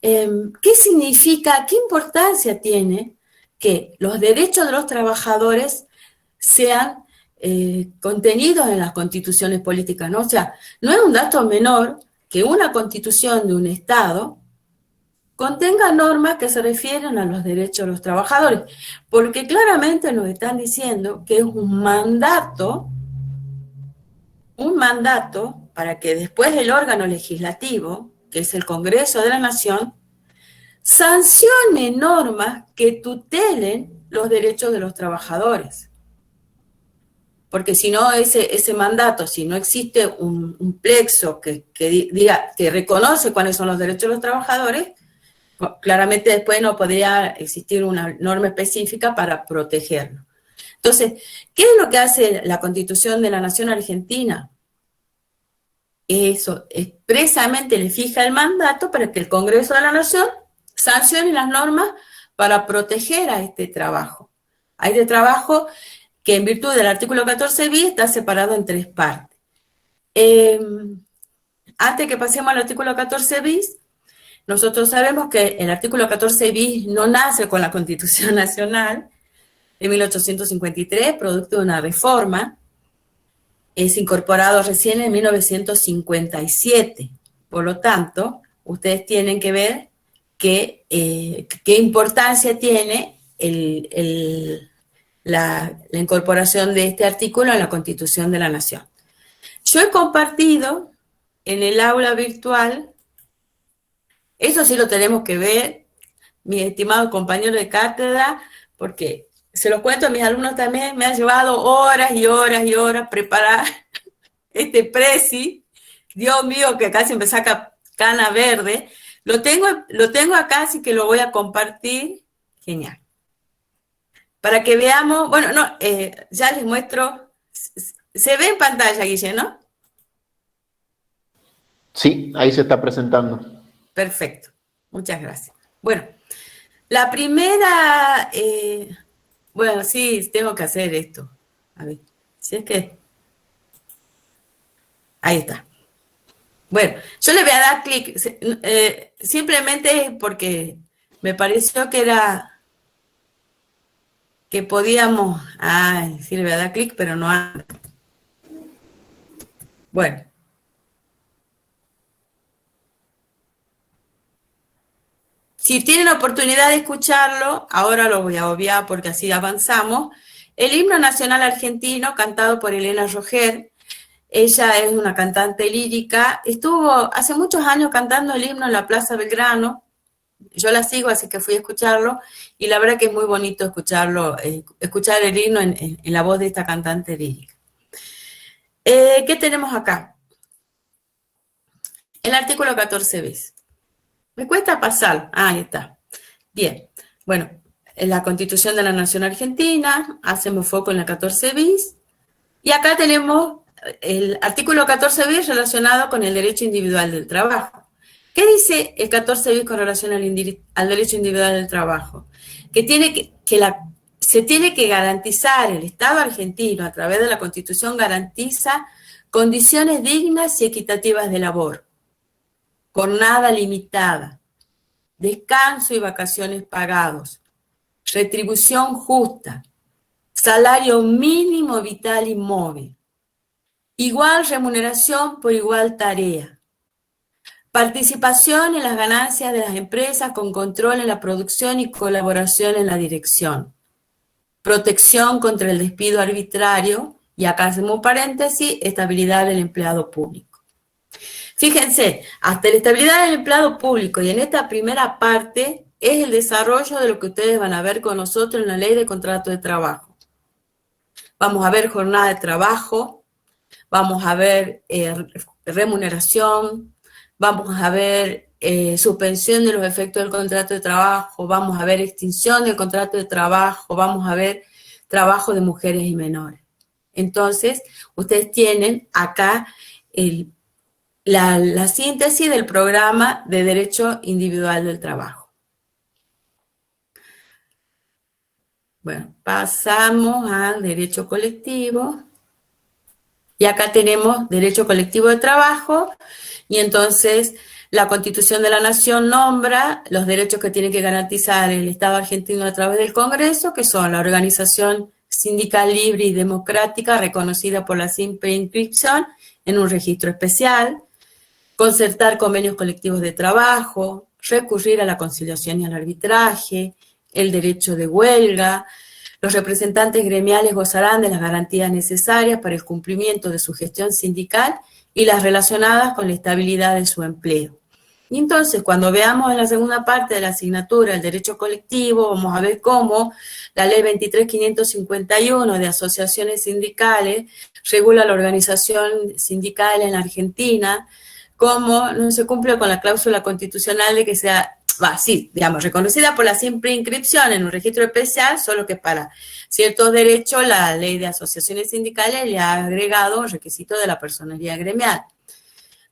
¿Qué significa, qué importancia tiene que los derechos de los trabajadores sean contenidos en las constituciones políticas, ¿no? O sea, no es un dato menor que una constitución de un Estado contenga normas que se refieren a los derechos de los trabajadores, porque claramente nos están diciendo que es un mandato para que después el órgano legislativo, que es el Congreso de la Nación, sancione normas que tutelen los derechos de los trabajadores. Porque si no, ese mandato, si no existe un plexo que diga, que reconoce cuáles son los derechos de los trabajadores, claramente después no podría existir una norma específica para protegerlo. Entonces, ¿qué es lo que hace la Constitución de la Nación Argentina? Eso, expresamente le fija el mandato para que el Congreso de la Nación sancione las normas para proteger a este trabajo. A este trabajo que en virtud del artículo 14 bis está separado en tres partes. Antes que pasemos al artículo 14 bis, nosotros sabemos que el artículo 14 bis no nace con la Constitución Nacional de 1853, producto de una reforma, es incorporado recién en 1957. Por lo tanto, ustedes tienen que ver qué importancia tiene la incorporación de este artículo en la Constitución de la Nación. Yo he compartido en el aula virtual, eso sí lo tenemos que ver, mi estimado compañero de cátedra, porque se los cuento a mis alumnos también, me ha llevado horas y horas y horas preparar este presi, Dios mío, que casi me saca cana verde. Lo tengo acá, así que lo voy a compartir. Genial. Para que veamos, bueno, no, ya les muestro. Se ve en pantalla, Guille, ¿no? Sí, ahí se está presentando. Perfecto, muchas gracias. Bueno, la primera, bueno, sí, tengo que hacer esto. A ver, si es que... Ahí está. Bueno, yo le voy a dar clic, simplemente porque me pareció que podíamos, ay, sí le voy a dar clic, pero no anda. Bueno. Si tienen oportunidad de escucharlo, ahora lo voy a obviar porque así avanzamos. El himno nacional argentino, cantado por Elena Roger. Ella es una cantante lírica. Estuvo hace muchos años cantando el himno en la Plaza Belgrano. Yo la sigo, así que fui a escucharlo. Y la verdad que es muy bonito escucharlo, escuchar el himno en la voz de esta cantante lírica. ¿Qué tenemos acá? El artículo 14 bis. Me cuesta pasar. Ah, ahí está. Bien. Bueno, en la Constitución de la Nación Argentina, hacemos foco en la 14 bis. Y acá tenemos el artículo 14 bis relacionado con el derecho individual del trabajo. ¿Qué dice el 14 bis con relación al derecho individual del trabajo? Que se tiene que garantizar, el Estado argentino a través de la Constitución garantiza condiciones dignas y equitativas de labor, jornada limitada, descanso y vacaciones pagados, retribución justa, salario mínimo vital y móvil, igual remuneración por igual tarea, participación en las ganancias de las empresas con control en la producción y colaboración en la dirección, protección contra el despido arbitrario y acá hacemos paréntesis, estabilidad del empleado público. Fíjense, hasta la estabilidad del empleado público y en esta primera parte es el desarrollo de lo que ustedes van a ver con nosotros en la ley de contrato de trabajo. Vamos a ver jornada de trabajo, vamos a ver remuneración, vamos a ver suspensión de los efectos del contrato de trabajo, vamos a ver extinción del contrato de trabajo, vamos a ver trabajo de mujeres y menores. Entonces, ustedes tienen acá la síntesis del programa de derecho individual del trabajo. Bueno, pasamos al derecho colectivo. Y acá tenemos derecho colectivo de trabajo. Y entonces la Constitución de la Nación nombra los derechos que tiene que garantizar el Estado argentino a través del Congreso, que son la organización sindical libre y democrática reconocida por la simple inscripción en un registro especial, concertar convenios colectivos de trabajo, recurrir a la conciliación y al arbitraje, el derecho de huelga. Los representantes gremiales gozarán de las garantías necesarias para el cumplimiento de su gestión sindical y las relacionadas con la estabilidad de su empleo. Y entonces, cuando veamos en la segunda parte de la asignatura el derecho colectivo, vamos a ver cómo la ley 23.551 de asociaciones sindicales regula la organización sindical en la Argentina, cómo no se cumple con la cláusula constitucional de que sea, reconocida por la simple inscripción en un registro especial, solo que para ciertos derechos la ley de asociaciones sindicales le ha agregado el requisito de la personería gremial.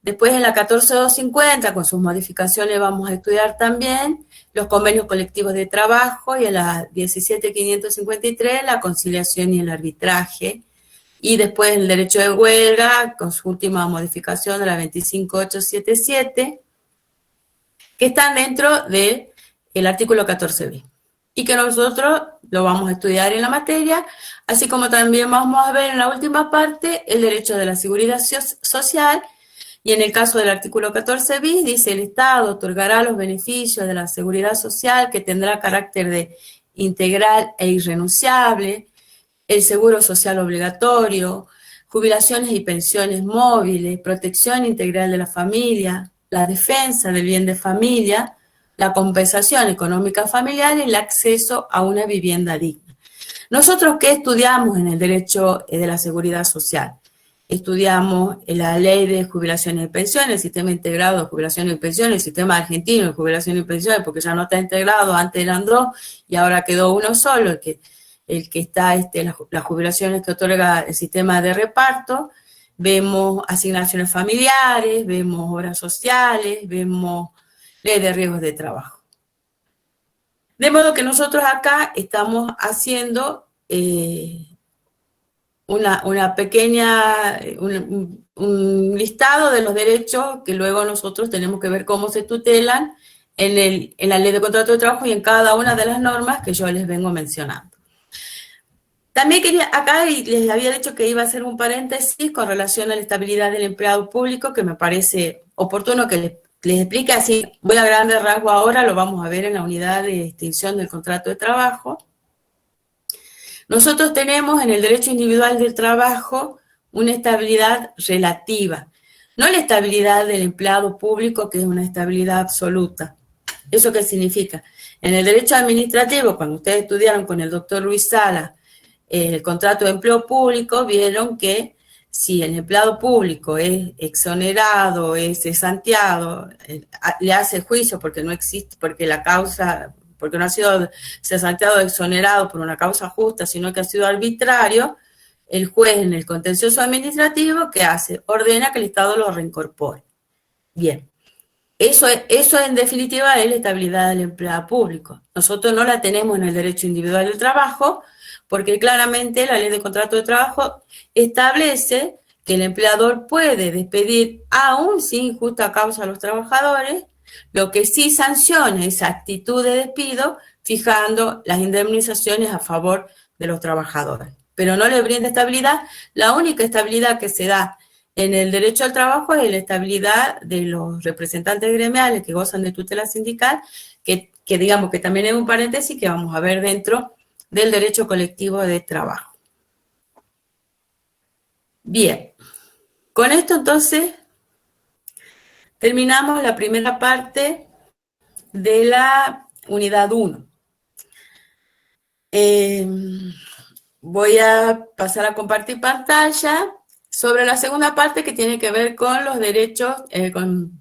Después en la 14.250, con sus modificaciones, vamos a estudiar también los convenios colectivos de trabajo y en la 17.553 la conciliación y el arbitraje. Y después el derecho de huelga, con su última modificación de la 25.877, que están dentro del artículo 14b. Y que nosotros lo vamos a estudiar en la materia, así como también vamos a ver en la última parte el derecho de la seguridad social. Y en el caso del artículo 14 bis, dice el Estado otorgará los beneficios de la seguridad social que tendrá carácter de integral e irrenunciable, el seguro social obligatorio, jubilaciones y pensiones móviles, protección integral de la familia, la defensa del bien de familia, la compensación económica familiar y el acceso a una vivienda digna. ¿Nosotros qué estudiamos en el derecho de la seguridad social? Estudiamos la ley de jubilaciones y pensiones, el sistema integrado de jubilaciones y pensiones, el sistema argentino de jubilaciones y pensiones, porque ya no está integrado, antes eran dos y ahora quedó uno solo, el que está las jubilaciones que otorga el sistema de reparto, vemos asignaciones familiares, vemos obras sociales, vemos ley de riesgos de trabajo. De modo que nosotros acá estamos haciendo una pequeña, un listado de los derechos que luego nosotros tenemos que ver cómo se tutelan en la ley de contrato de trabajo y en cada una de las normas que yo les vengo mencionando. También quería, acá les había dicho que iba a hacer un paréntesis con relación a la estabilidad del empleado público, que me parece oportuno que les explique así, voy a grandes rasgos ahora, lo vamos a ver en la unidad de extinción del contrato de trabajo. Nosotros tenemos en el derecho individual del trabajo una estabilidad relativa, no la estabilidad del empleado público, que es una estabilidad absoluta. ¿Eso qué significa? En el derecho administrativo, cuando ustedes estudiaron con el doctor Luis Sala el contrato de empleo público, vieron que si el empleado público es exonerado, es cesanteado, le hace juicio porque no existe, porque la causa, porque no ha sido cesanteado o exonerado por una causa justa, sino que ha sido arbitrario, el juez en el contencioso administrativo, ¿qué hace? Ordena que el Estado lo reincorpore. Bien. Eso en definitiva es la estabilidad del empleado público. Nosotros no la tenemos en el derecho individual del trabajo, porque claramente la ley de contrato de trabajo establece que el empleador puede despedir aún sin justa causa a los trabajadores, lo que sí sanciona esa actitud de despido fijando las indemnizaciones a favor de los trabajadores. Pero no le brinda estabilidad. La única estabilidad que se da en el derecho al trabajo es la estabilidad de los representantes gremiales que gozan de tutela sindical, que digamos que también es un paréntesis que vamos a ver dentro del derecho colectivo de trabajo. Bien, con esto entonces terminamos la primera parte de la unidad 1. Voy a pasar a compartir pantalla sobre la segunda parte que tiene que ver con los derechos, con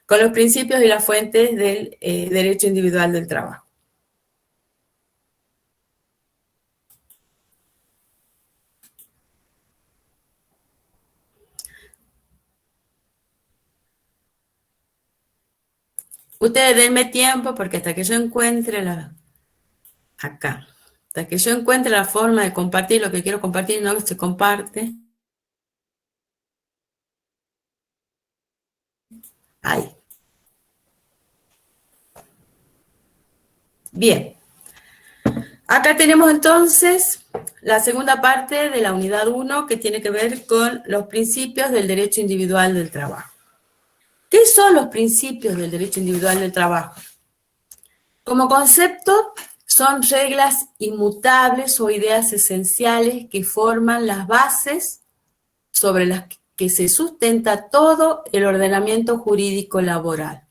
los principios y las fuentes del derecho individual del trabajo. Ustedes denme tiempo porque hasta que yo encuentre hasta que yo encuentre la forma de compartir lo que quiero compartir, no se comparte. Ahí. Bien. Acá tenemos entonces la segunda parte de la unidad 1 que tiene que ver con los principios del derecho individual del trabajo. ¿Qué son los principios del derecho individual del trabajo? Como concepto, son reglas inmutables o ideas esenciales que forman las bases sobre las que se sustenta todo el ordenamiento jurídico laboral.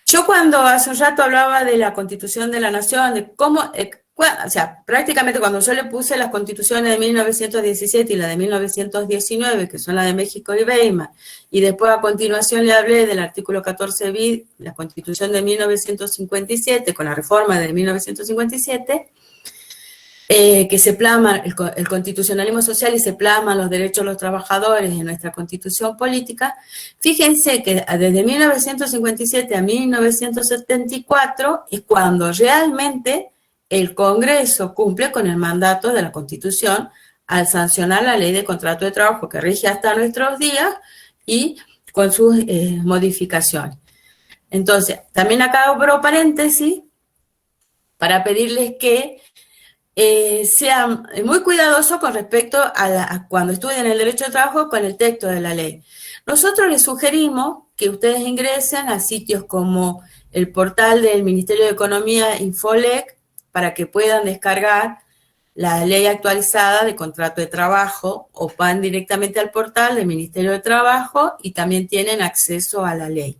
Yo cuando hace un rato hablaba de la Constitución de la Nación, de cómo, o sea, prácticamente cuando yo le puse las constituciones de 1917 y la de 1919, que son la de México y Weimar, y después a continuación le hablé del artículo 14 bis, la Constitución de 1957, con la reforma de 1957, que se plasma el constitucionalismo social y se plasman los derechos de los trabajadores en nuestra constitución política. Fíjense que desde 1957 a 1974 es cuando realmente el Congreso cumple con el mandato de la Constitución al sancionar la ley de contrato de trabajo que rige hasta nuestros días y con sus modificaciones. Entonces, también acá abro paréntesis para pedirles que sean muy cuidadosos con respecto a cuando estudien el derecho de trabajo con el texto de la ley. Nosotros les sugerimos que ustedes ingresen a sitios como el portal del Ministerio de Economía, Infolec, para que puedan descargar la ley actualizada de contrato de trabajo o van directamente al portal del Ministerio de Trabajo y también tienen acceso a la ley.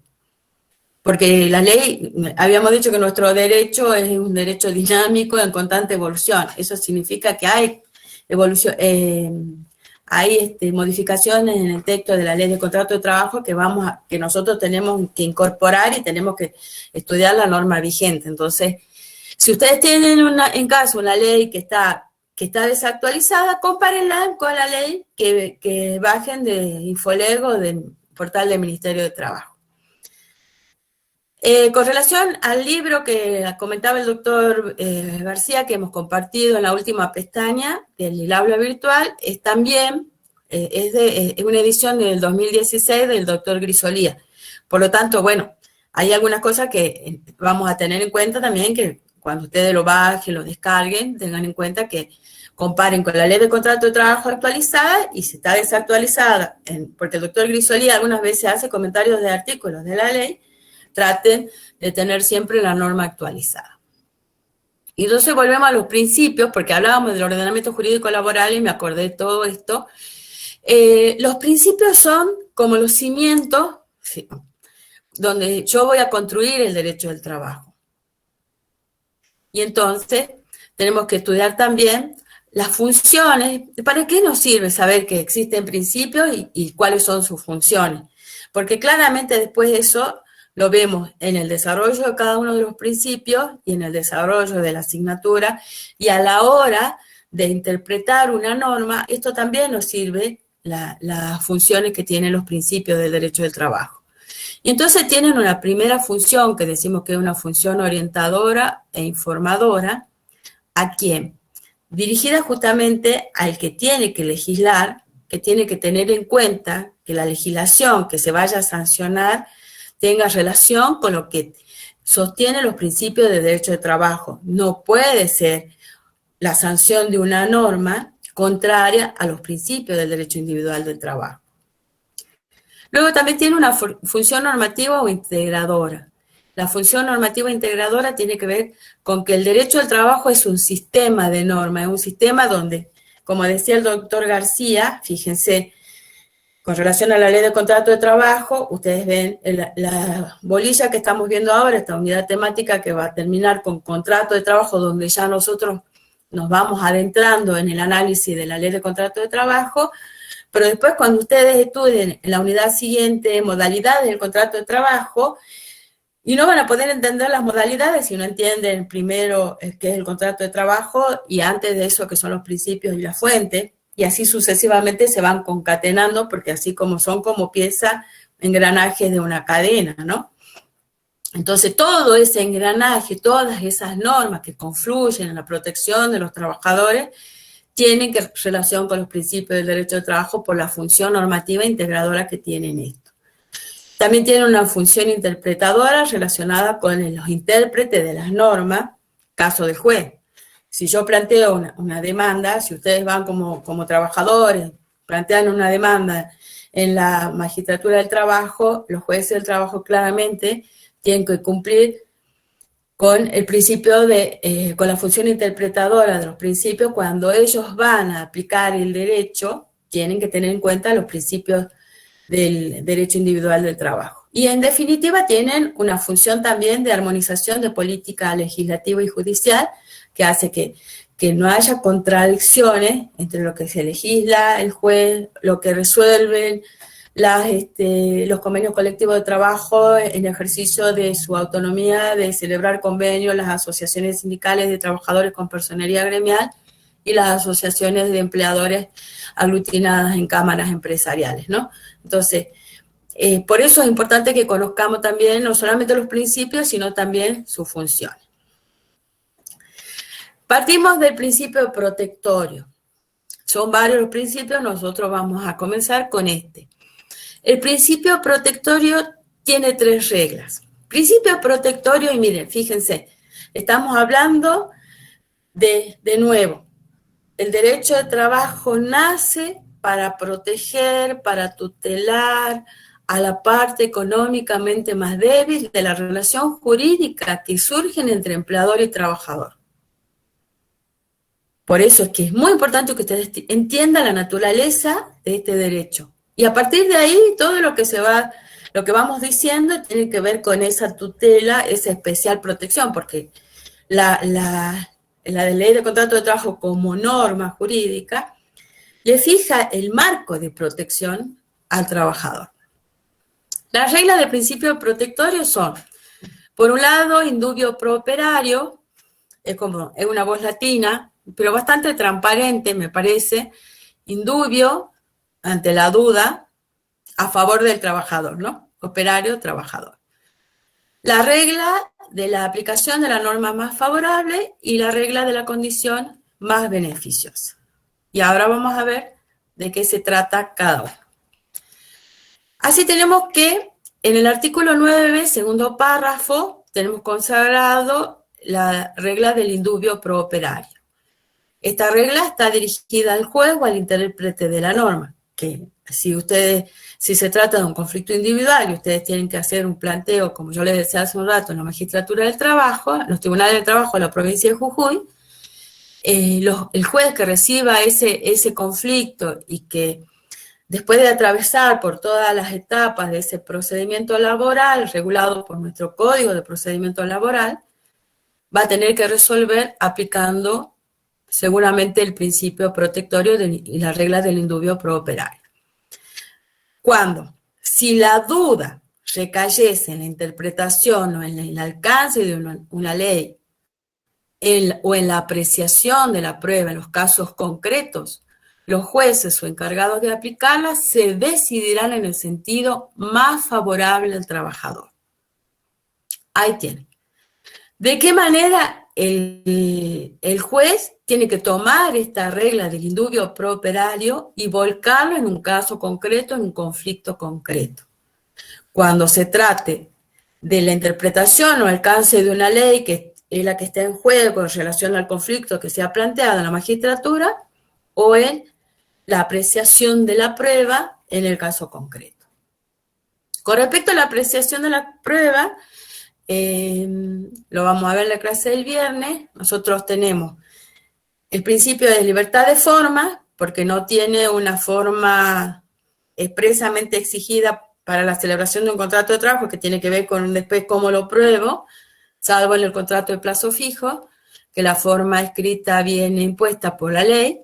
Porque la ley, habíamos dicho que nuestro derecho es un derecho dinámico en constante evolución. Eso significa que hay evolución, hay modificaciones en el texto de la ley de contrato de trabajo que nosotros tenemos que incorporar y tenemos que estudiar la norma vigente. Entonces, si ustedes tienen en caso una ley que está que está desactualizada, compárenla con la ley que bajen de Infoleg o del portal del Ministerio de Trabajo. Con relación al libro que comentaba el doctor García, que hemos compartido en la última pestaña del aula virtual, es también es una edición del 2016 del doctor Grisolía. Por lo tanto, bueno, hay algunas cosas que vamos a tener en cuenta también, que cuando ustedes lo bajen, lo descarguen, tengan en cuenta que comparen con la ley de contrato de trabajo actualizada, y si está desactualizada, porque el doctor Grisolía algunas veces hace comentarios de artículos de la ley, traten de tener siempre la norma actualizada. Y entonces volvemos a los principios, porque hablábamos del ordenamiento jurídico laboral y me acordé de todo esto. Los principios son como los cimientos, sí, donde yo voy a construir el derecho del trabajo. Y entonces tenemos que estudiar también las funciones. ¿Para qué nos sirve saber que existen principios y cuáles son sus funciones? Porque claramente después de eso lo vemos en el desarrollo de cada uno de los principios y en el desarrollo de la asignatura, y a la hora de interpretar una norma, esto también nos sirve las funciones que tienen los principios del derecho del trabajo. Y entonces tienen una primera función que decimos que es una función orientadora e informadora. ¿A quién? Dirigida justamente al que tiene que legislar, que tiene que tener en cuenta que la legislación que se vaya a sancionar tenga relación con lo que sostiene los principios de derecho de trabajo. No puede ser la sanción de una norma contraria a los principios del derecho individual del trabajo. Luego también tiene una función normativa o integradora. La función normativa integradora tiene que ver con que el derecho al trabajo es un sistema de normas, es un sistema donde, como decía el doctor García, fíjense, con relación a la ley de contrato de trabajo, ustedes ven la bolilla que estamos viendo ahora, esta unidad temática que va a terminar con contrato de trabajo, donde ya nosotros nos vamos adentrando en el análisis de la ley de contrato de trabajo, pero después cuando ustedes estudien en la unidad siguiente modalidades del contrato de trabajo, y no van a poder entender las modalidades si no entienden primero qué es el contrato de trabajo y antes de eso qué son los principios y la fuente, y así sucesivamente se van concatenando, porque así como son como piezas, engranajes de una cadena, ¿no? Entonces todo ese engranaje, todas esas normas que confluyen en la protección de los trabajadores, tienen que relación con los principios del derecho de trabajo por la función normativa integradora que tienen esto. También tiene una función interpretadora relacionada con los intérpretes de las normas, caso del juez. Si yo planteo una demanda, si ustedes van como trabajadores, plantean una demanda en la magistratura del trabajo, los jueces del trabajo claramente tienen que cumplir con el principio con la función interpretadora de los principios. Cuando ellos van a aplicar el derecho, tienen que tener en cuenta los principios del derecho individual del trabajo. Y en definitiva tienen una función también de armonización de política legislativa y judicial, que hace que no haya contradicciones entre lo que se legisla, el juez, lo que resuelven los convenios colectivos de trabajo en ejercicio de su autonomía de celebrar convenios, las asociaciones sindicales de trabajadores con personería gremial y las asociaciones de empleadores aglutinadas en cámaras empresariales, ¿no? Entonces, por eso es importante que conozcamos también no solamente los principios, sino también sus funciones. Partimos del principio protectorio. Son varios los principios, nosotros vamos a comenzar con este. El principio protectorio tiene 3 reglas. Principio protectorio, y miren, fíjense, estamos hablando de nuevo, el derecho de trabajo nace para proteger, para tutelar a la parte económicamente más débil de la relación jurídica que surgen entre empleador y trabajador. Por eso es que es muy importante que ustedes entiendan la naturaleza de este derecho. Y a partir de ahí, todo lo que vamos diciendo tiene que ver con esa tutela, esa especial protección, porque la ley de contrato de trabajo como norma jurídica le fija el marco de protección al trabajador. Las reglas del principio protectorio son, por un lado, indubio pro operario, es una voz latina, pero bastante transparente, me parece, indubio ante la duda a favor del trabajador, ¿no? Operario, trabajador. La regla de la aplicación de la norma más favorable y la regla de la condición más beneficiosa. Y ahora vamos a ver de qué se trata cada uno. Así tenemos que en el artículo 9, segundo párrafo, tenemos consagrado la regla del indubio pro operario. Esta regla está dirigida al juez o al intérprete de la norma, que si se trata de un conflicto individual y ustedes tienen que hacer un planteo, como yo les decía hace un rato, en la Magistratura del Trabajo, en los Tribunales del Trabajo de la provincia de Jujuy, el juez que reciba ese conflicto y que después de atravesar por todas las etapas de ese procedimiento laboral regulado por nuestro Código de Procedimiento Laboral, va a tener que resolver aplicando seguramente el principio protectorio y la regla del indubio pro operario. Si la duda recayese en la interpretación o en el alcance de una ley o en la apreciación de la prueba en los casos concretos, los jueces o encargados de aplicarla se decidirán en el sentido más favorable al trabajador. Ahí tienen. ¿De qué manera el juez tiene que tomar esta regla del indubio pro operario y volcarlo en un caso concreto, en un conflicto concreto? Cuando se trate de la interpretación o alcance de una ley que es la que está en juego en relación al conflicto que se ha planteado en la magistratura o en la apreciación de la prueba en el caso concreto. Con respecto a la apreciación de la prueba, lo vamos a ver en la clase del viernes. Nosotros tenemos el principio de libertad de forma, porque no tiene una forma expresamente exigida para la celebración de un contrato de trabajo que tiene que ver con después cómo lo pruebo, salvo en el contrato de plazo fijo, que la forma escrita viene impuesta por la ley.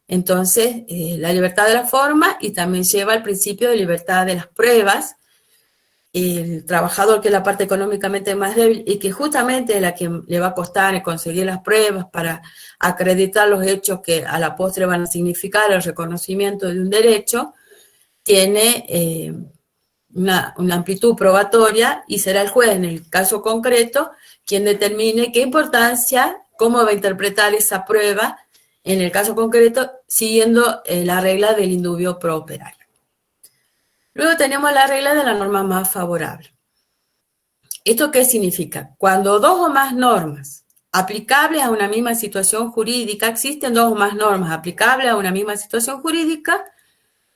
Entonces, la libertad de la forma y también lleva el principio de libertad de las pruebas. El trabajador, que es la parte económicamente más débil y que justamente es la que le va a costar conseguir las pruebas para acreditar los hechos que a la postre van a significar el reconocimiento de un derecho, tiene una amplitud probatoria y será el juez en el caso concreto quien determine qué importancia, cómo va a interpretar esa prueba en el caso concreto, siguiendo la regla del indubio pro operario. Luego tenemos la regla de la norma más favorable. ¿Esto qué significa? Cuando dos o más normas aplicables a una misma situación jurídica, existen dos o más normas aplicables a una misma situación jurídica,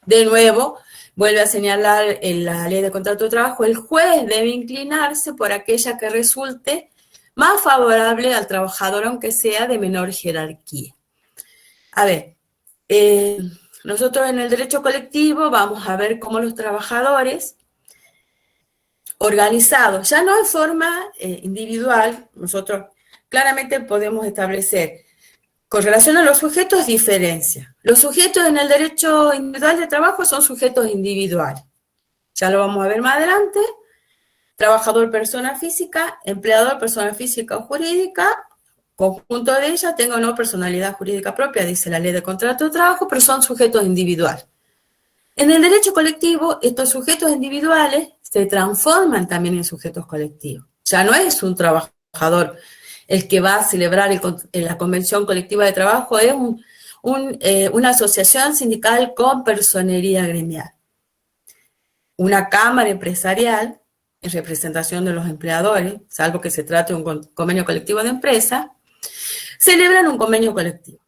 de nuevo, vuelve a señalar en la ley de contrato de trabajo, el juez debe inclinarse por aquella que resulte más favorable al trabajador, aunque sea de menor jerarquía. A ver, nosotros en el derecho colectivo vamos a ver cómo los trabajadores organizados, ya no de forma individual, nosotros claramente podemos establecer con relación a los sujetos diferencia. Los sujetos en el derecho individual de trabajo son sujetos individuales. Ya lo vamos a ver más adelante. Trabajador, persona física, empleador, persona física o jurídica, conjunto de ellas tenga o no personalidad jurídica propia, dice la ley de contrato de trabajo, pero son sujetos individuales. En el derecho colectivo, estos sujetos individuales se transforman también en sujetos colectivos. Ya no es un trabajador el que va a celebrar la convención colectiva de trabajo, es una asociación sindical con personería gremial. Una cámara empresarial, en representación de los empleadores, salvo que se trate de un convenio colectivo de empresa, celebran un convenio colectivo.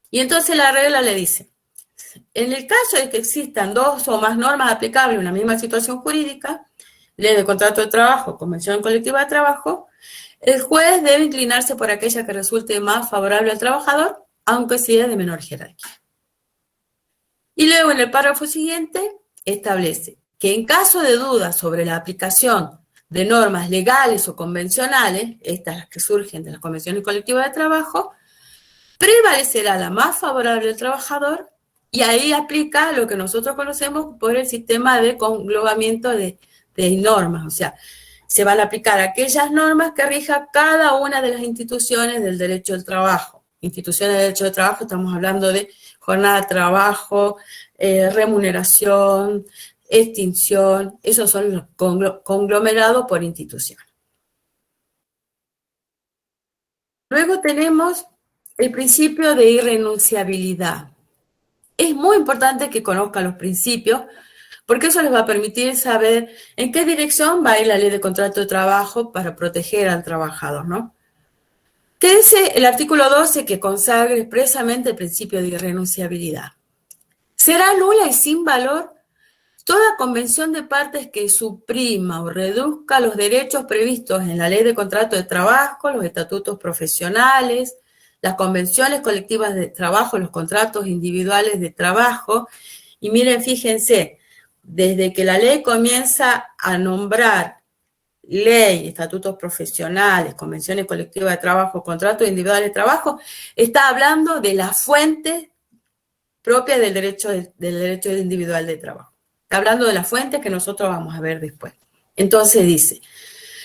Y entonces la regla le dice, en el caso de que existan dos o más normas aplicables en una misma situación jurídica, ley de contrato de trabajo, convención colectiva de trabajo, el juez debe inclinarse por aquella que resulte más favorable al trabajador, aunque sea de menor jerarquía. Y luego en el párrafo siguiente establece que en caso de duda sobre la aplicación de normas legales o convencionales, estas las que surgen de las convenciones colectivas de trabajo, prevalecerá la más favorable al trabajador y ahí aplica lo que nosotros conocemos por el sistema de conglobamiento de normas, o sea, se van a aplicar aquellas normas que rija cada una de las instituciones del derecho del trabajo, instituciones de derecho de trabajo, estamos hablando de jornada de trabajo, remuneración, extinción, esos son los conglomerados por institución. Luego tenemos el principio de irrenunciabilidad. Es muy importante que conozcan los principios, porque eso les va a permitir saber en qué dirección va a ir la ley de contrato de trabajo para proteger al trabajador, ¿no? ¿Qué dice el artículo 12 que consagra expresamente el principio de irrenunciabilidad? Será nula y sin valor toda convención de partes que suprima o reduzca los derechos previstos en la ley de contrato de trabajo, los estatutos profesionales, las convenciones colectivas de trabajo, los contratos individuales de trabajo. Y miren, fíjense, desde que la ley comienza a nombrar ley, estatutos profesionales, convenciones colectivas de trabajo, contratos individuales de trabajo, está hablando de la fuente propia del derecho individual de trabajo. Está hablando de la fuente que nosotros vamos a ver después. Entonces dice,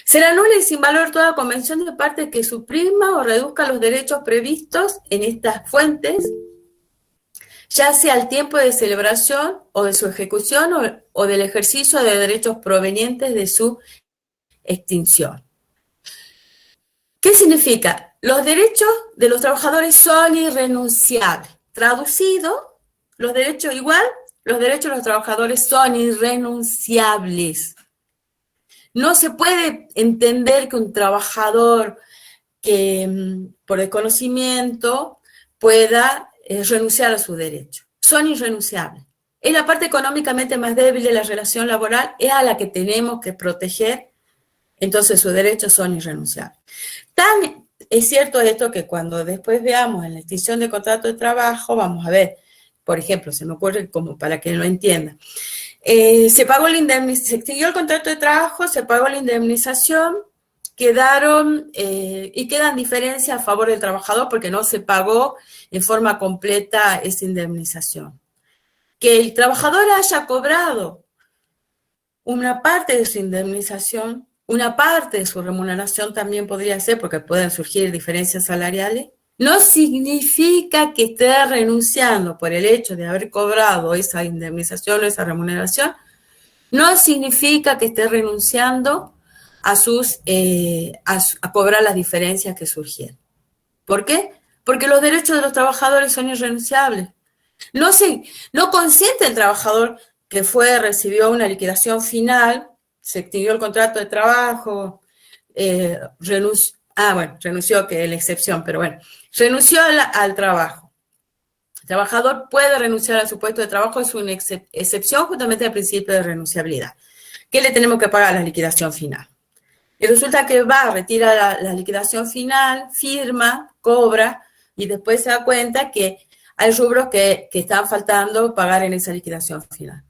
será nula y sin valor toda convención de partes que suprima o reduzca los derechos previstos en estas fuentes, ya sea al tiempo de celebración o de su ejecución o del ejercicio de derechos provenientes de su extinción. ¿Qué significa? Los derechos de los trabajadores son irrenunciables. Traducido, los derechos igual, los derechos de los trabajadores son irrenunciables. No se puede entender que un trabajador que por desconocimiento pueda renunciar a su derecho. Son irrenunciables. Es la parte económicamente más débil de la relación laboral, es a la que tenemos que proteger, entonces sus derechos son irrenunciables. Tan es cierto esto que cuando después veamos en la extinción de contrato de trabajo, vamos a ver, por ejemplo, se me ocurre como para que lo entienda. Se extinguió el contrato de trabajo, se pagó la indemnización, quedan diferencias a favor del trabajador porque no se pagó en forma completa esa indemnización. Que el trabajador haya cobrado una parte de su indemnización, una parte de su remuneración también podría ser, porque pueden surgir diferencias salariales, no significa que esté renunciando por el hecho de haber cobrado esa indemnización o esa remuneración, no significa que esté renunciando a cobrar las diferencias que surgieron. ¿Por qué? Porque los derechos de los trabajadores son irrenunciables. No consiente el trabajador que recibió una liquidación final, se extinguió el contrato de trabajo, renunció, que es la excepción, pero bueno, renunció al trabajo. El trabajador puede renunciar a su puesto de trabajo, es una excepción justamente al principio de renunciabilidad. ¿Qué le tenemos que pagar? La liquidación final. Y resulta que retira la liquidación final, firma, cobra, y después se da cuenta que hay rubros que están faltando pagar en esa liquidación final.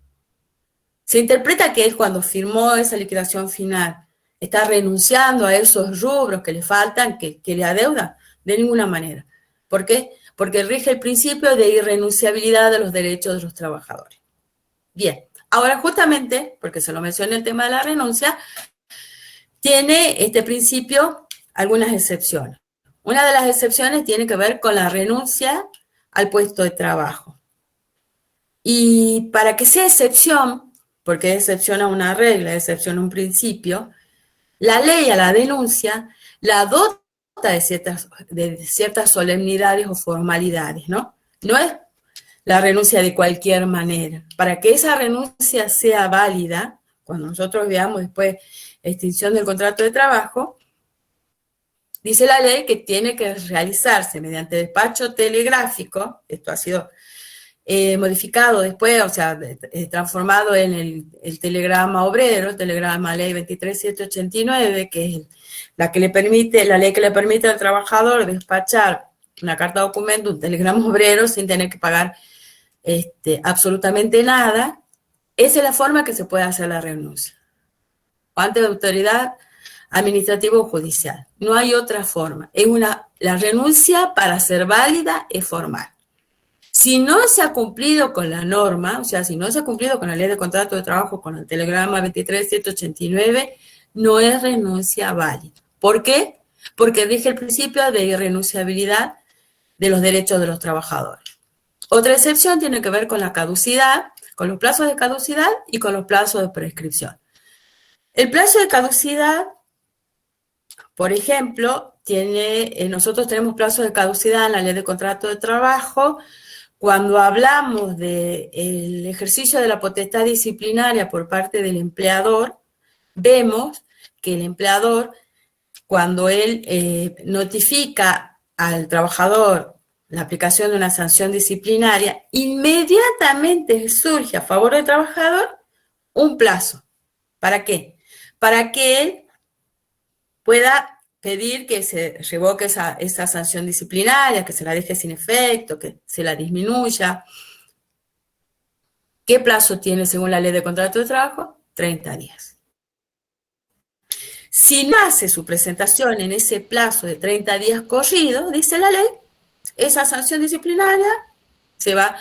Se interpreta que él, cuando firmó esa liquidación final, está renunciando a esos rubros que le faltan, que le adeudan. De ninguna manera. ¿Por qué? Porque rige el principio de irrenunciabilidad de los derechos de los trabajadores. Bien, ahora justamente, porque se lo mencioné el tema de la renuncia, tiene este principio algunas excepciones. Una de las excepciones tiene que ver con la renuncia al puesto de trabajo. Y para que sea excepción, porque es excepción a una regla, es excepción a un principio, la ley a la denuncia la dota de ciertas solemnidades o formalidades, ¿no? No es la renuncia de cualquier manera. Para que esa renuncia sea válida, cuando nosotros veamos después extinción del contrato de trabajo, dice la ley que tiene que realizarse mediante despacho telegráfico, esto ha sido modificado después, o sea, transformado en el telegrama obrero, el telegrama ley 23789, que es la ley que le permite al trabajador despachar una carta documento, un telegrama obrero, sin tener que pagar absolutamente nada. Esa es la forma que se puede hacer la renuncia, ante la autoridad administrativa o judicial. No hay otra forma. La renuncia, para ser válida, es formal. Si no se ha cumplido con la norma, o sea, si no se ha cumplido con la ley de contrato de trabajo, con el telegrama 23789, no es renuncia válida. ¿Por qué? Porque rige el principio de irrenunciabilidad de los derechos de los trabajadores. Otra excepción tiene que ver con la caducidad, con los plazos de caducidad y con los plazos de prescripción. El plazo de caducidad, por ejemplo, nosotros tenemos plazo de caducidad en la Ley de Contrato de Trabajo. Cuando hablamos del ejercicio de la potestad disciplinaria por parte del empleador, vemos que el empleador, cuando él notifica al trabajador la aplicación de una sanción disciplinaria, inmediatamente surge a favor del trabajador un plazo. ¿Para qué? Para que él pueda pedir que se revoque esa sanción disciplinaria, que se la deje sin efecto, que se la disminuya. ¿Qué plazo tiene según la Ley de Contrato de Trabajo? 30 días. Si no hace su presentación en ese plazo de 30 días corridos, dice la ley, esa sanción disciplinaria se va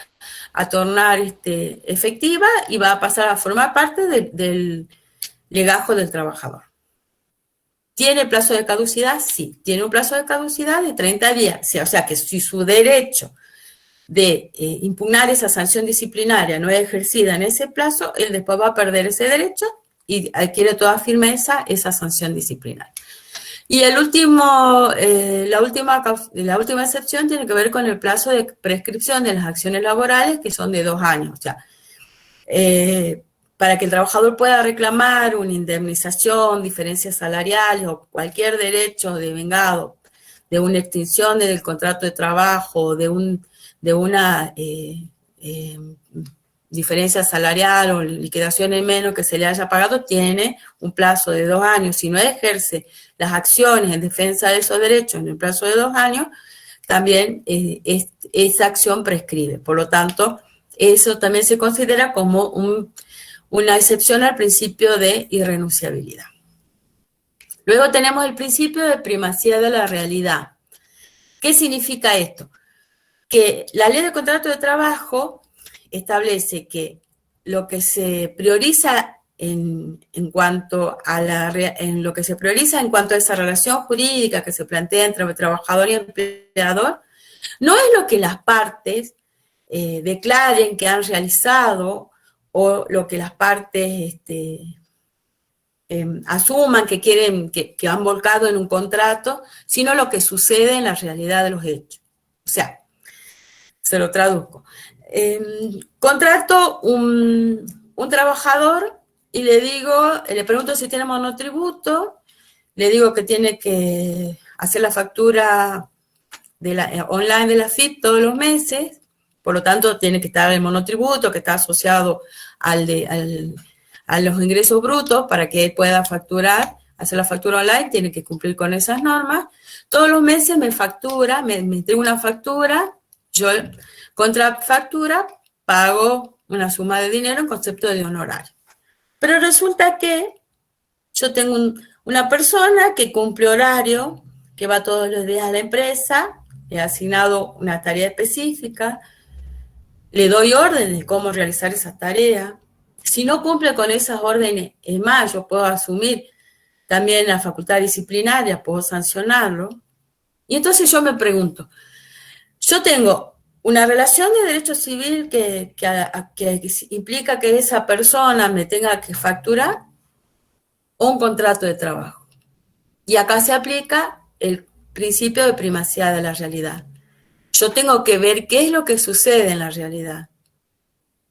a tornar efectiva y va a pasar a formar parte del legajo del trabajador. ¿Tiene plazo de caducidad? Sí, tiene un plazo de caducidad de 30 días. O sea que si su derecho de impugnar esa sanción disciplinaria no es ejercida en ese plazo, él después va a perder ese derecho y adquiere toda firmeza esa sanción disciplinaria. Y la última excepción tiene que ver con el plazo de prescripción de las acciones laborales, que son de 2 años. O sea, para que el trabajador pueda reclamar una indemnización, diferencias salariales o cualquier derecho devengado de una extinción del contrato de trabajo, de una diferencia salarial o liquidación en menos que se le haya pagado, tiene un plazo de 2 años. Si no ejerce las acciones en defensa de esos derechos en el plazo de 2 años, también esa acción prescribe. Por lo tanto, eso también se considera como una excepción al principio de irrenunciabilidad. Luego tenemos el principio de primacía de la realidad. ¿Qué significa esto? Que la Ley de Contrato de Trabajo establece que lo que se prioriza en cuanto a esa relación jurídica que se plantea entre trabajador y empleador, no es lo que las partes declaren que han realizado o lo que las partes asuman que quieren, que han volcado en un contrato, sino lo que sucede en la realidad de los hechos. O sea, se lo traduzco. Contrato un trabajador y le pregunto si tiene monotributo, le digo que tiene que hacer la factura online de la FIP todos los meses, por lo tanto tiene que estar el monotributo que está asociado a los ingresos brutos para que él pueda facturar, hacer la factura online, tiene que cumplir con esas normas. Todos los meses me entrega una factura, yo contra factura pago una suma de dinero en concepto de honorario. Pero resulta que yo tengo una persona que cumple horario, que va todos los días a la empresa, le he asignado una tarea específica, le doy órdenes de cómo realizar esa tarea. Si no cumple con esas órdenes, es más, yo puedo asumir también la facultad disciplinaria, puedo sancionarlo. Y entonces yo me pregunto, yo tengo una relación de derecho civil que implica que esa persona me tenga que facturar o un contrato de trabajo. Y acá se aplica el principio de primacía de la realidad. Yo tengo que ver qué es lo que sucede en la realidad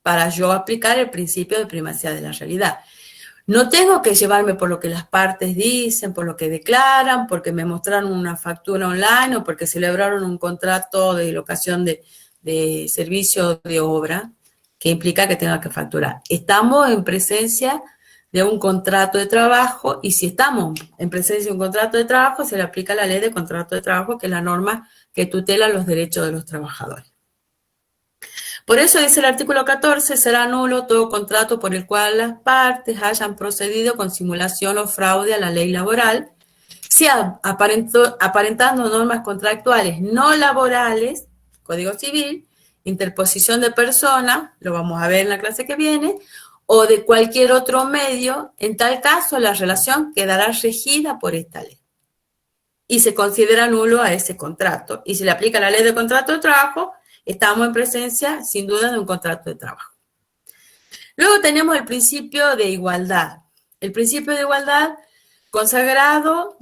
para yo aplicar el principio de primacía de la realidad. No tengo que llevarme por lo que las partes dicen, por lo que declaran, porque me mostraron una factura online o porque celebraron un contrato de locación de servicio de obra que implica que tenga que facturar. Estamos en presencia de un contrato de trabajo y si estamos en presencia de un contrato de trabajo se le aplica la Ley de Contrato de Trabajo, que es la norma que tutela los derechos de los trabajadores. Por eso dice el artículo 14, será nulo todo contrato por el cual las partes hayan procedido con simulación o fraude a la ley laboral, sea aparentando normas contractuales no laborales, Código Civil, interposición de persona, lo vamos a ver en la clase que viene, o de cualquier otro medio. En tal caso, la relación quedará regida por esta ley. y se considera nulo a ese contrato. Y si le aplica la ley de contrato de trabajo, estamos en presencia, sin duda, de un contrato de trabajo. Luego tenemos el principio de igualdad. El principio de igualdad consagrado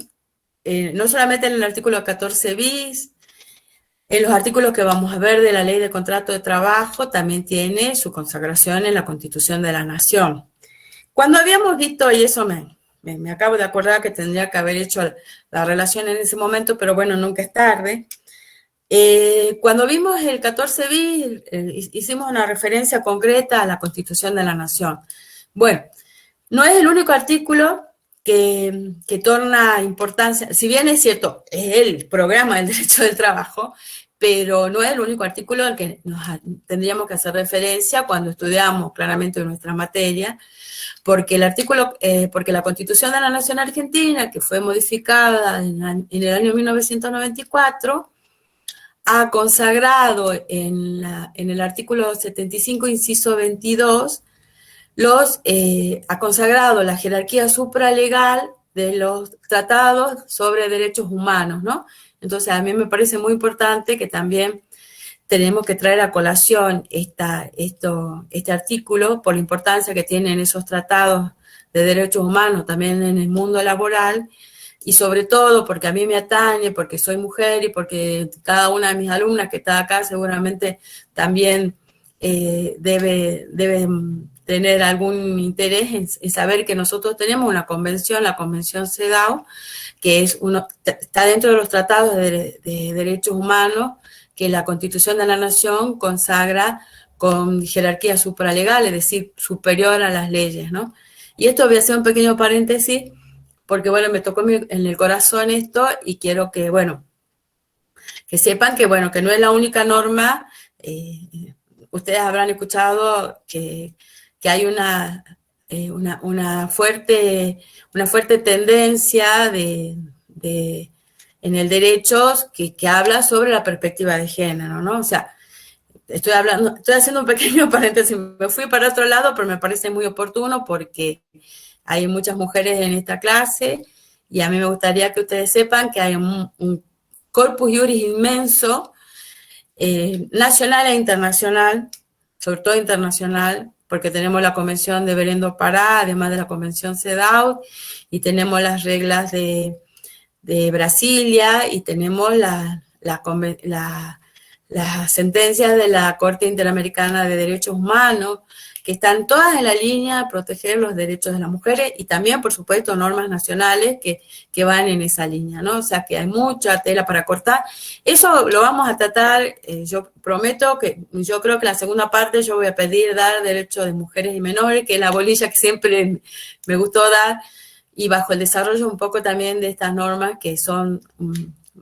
no solamente en el artículo 14 bis, en los artículos que vamos a ver de la ley de contrato de trabajo, también tiene su consagración en la Constitución de la Nación. Cuando habíamos visto, y eso me acabo de acordar que tendría que haber hecho la relación en ese momento, pero bueno, nunca es tarde. Cuando vimos el 14 bis, hicimos una referencia concreta a la Constitución de la Nación. Bueno, no es el único artículo que torna importancia, si bien es cierto, es el programa del derecho del trabajo, pero no es el único artículo al que tendríamos que hacer referencia cuando estudiamos claramente nuestra materia, porque porque la Constitución de la Nación Argentina, que fue modificada en el año 1994, ha consagrado en el artículo 75, inciso 22, ha consagrado la jerarquía supralegal de los tratados sobre derechos humanos, ¿no? Entonces, a mí me parece muy importante que también tenemos que traer a colación este artículo por la importancia que tienen esos tratados de derechos humanos también en el mundo laboral, y sobre todo porque a mí me atañe, porque soy mujer y porque cada una de mis alumnas que está acá seguramente también debe tener algún interés en saber que nosotros tenemos una convención, la Convención CEDAW, que está dentro de los tratados de derechos humanos que la Constitución de la Nación consagra con jerarquía supralegal, es decir, superior a las leyes, ¿no? Y esto voy a hacer un pequeño paréntesis, porque, bueno, me tocó en el corazón esto y quiero que, bueno, que sepan que, bueno, que no es la única norma. Ustedes habrán escuchado que hay una fuerte tendencia en el derecho que habla sobre la perspectiva de género, ¿no? O sea, estoy haciendo un pequeño paréntesis, me fui para otro lado, pero me parece muy oportuno porque hay muchas mujeres en esta clase y a mí me gustaría que ustedes sepan que hay un corpus juris inmenso, nacional e internacional, sobre todo internacional, porque tenemos la Convención de Belém do Pará, además de la Convención CEDAW, y tenemos las reglas de Brasilia, y tenemos las sentencias de la Corte Interamericana de Derechos Humanos, que están todas en la línea de proteger los derechos de las mujeres, y también, por supuesto, normas nacionales que van en esa línea, ¿no? O sea, que hay mucha tela para cortar. Eso lo vamos a tratar, yo prometo que, yo creo que en la segunda parte yo voy a pedir dar derechos de mujeres y menores, que es la bolilla que siempre me gustó dar, y bajo el desarrollo un poco también de estas normas que son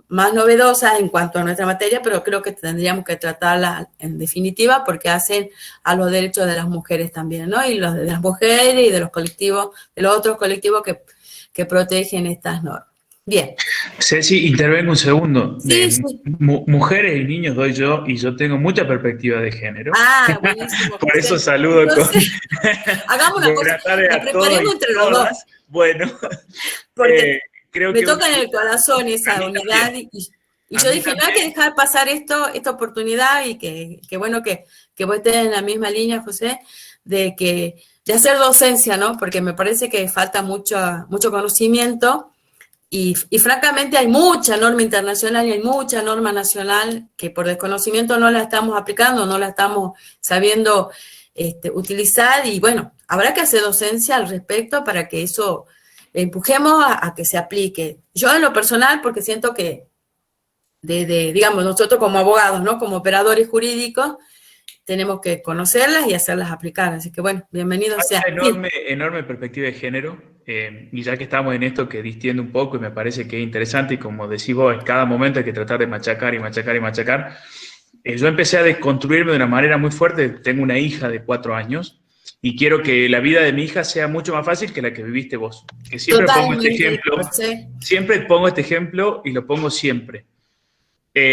más novedosas en cuanto a nuestra materia, pero creo que tendríamos que tratarlas en definitiva porque hacen a los derechos de las mujeres también, ¿no? Y los de las mujeres y de los colectivos, de los otros colectivos que protegen estas normas. Bien. Ceci, intervengo un segundo. Sí, sí. Mujeres y niños doy yo, y yo tengo mucha perspectiva de género. Ah, buenísimo. Por eso saludo. Entonces, hagamos una cosa, la preparemos entre los dos. Bueno, porque creo me que toca en el corazón esa unidad y yo dije, no hay que dejar pasar esta oportunidad, y que bueno que vos estés en la misma línea, José, de hacer docencia, ¿no? Porque me parece que falta mucho conocimiento y francamente hay mucha norma internacional y hay mucha norma nacional que por desconocimiento no la estamos aplicando, no la estamos sabiendo utilizar, y bueno, habrá que hacer docencia al respecto para que eso empujemos a que se aplique. Yo en lo personal, porque siento que digamos, nosotros como abogados, ¿no? Como operadores jurídicos, tenemos que conocerlas y hacerlas aplicar. Así que bueno, bienvenido sea. Enorme perspectiva de género, y ya que estamos en esto que distiende un poco y me parece que es interesante, y como decís vos, en cada momento hay que tratar de machacar y machacar y machacar. Yo empecé a desconstruirme de una manera muy fuerte. Tengo una hija de 4 años y quiero que la vida de mi hija sea mucho más fácil que la que viviste vos. Que siempre pongo este ejemplo, siempre pongo este ejemplo y lo pongo siempre.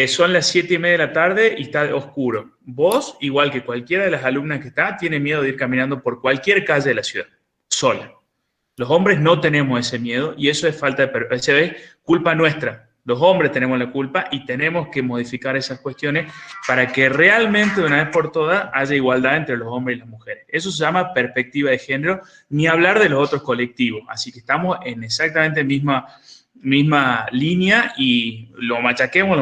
Son las 7:30 de la tarde y está oscuro. Vos, igual que cualquiera de las alumnas que está, tiene miedo de ir caminando por cualquier calle de la ciudad, sola. Los hombres no tenemos ese miedo y eso es culpa nuestra, Los hombres tenemos la culpa y tenemos que modificar esas cuestiones para que realmente de una vez por todas haya igualdad entre los hombres y las mujeres. Eso se llama perspectiva de género, ni hablar de los otros colectivos. Así que estamos en exactamente misma línea y lo machaquemos.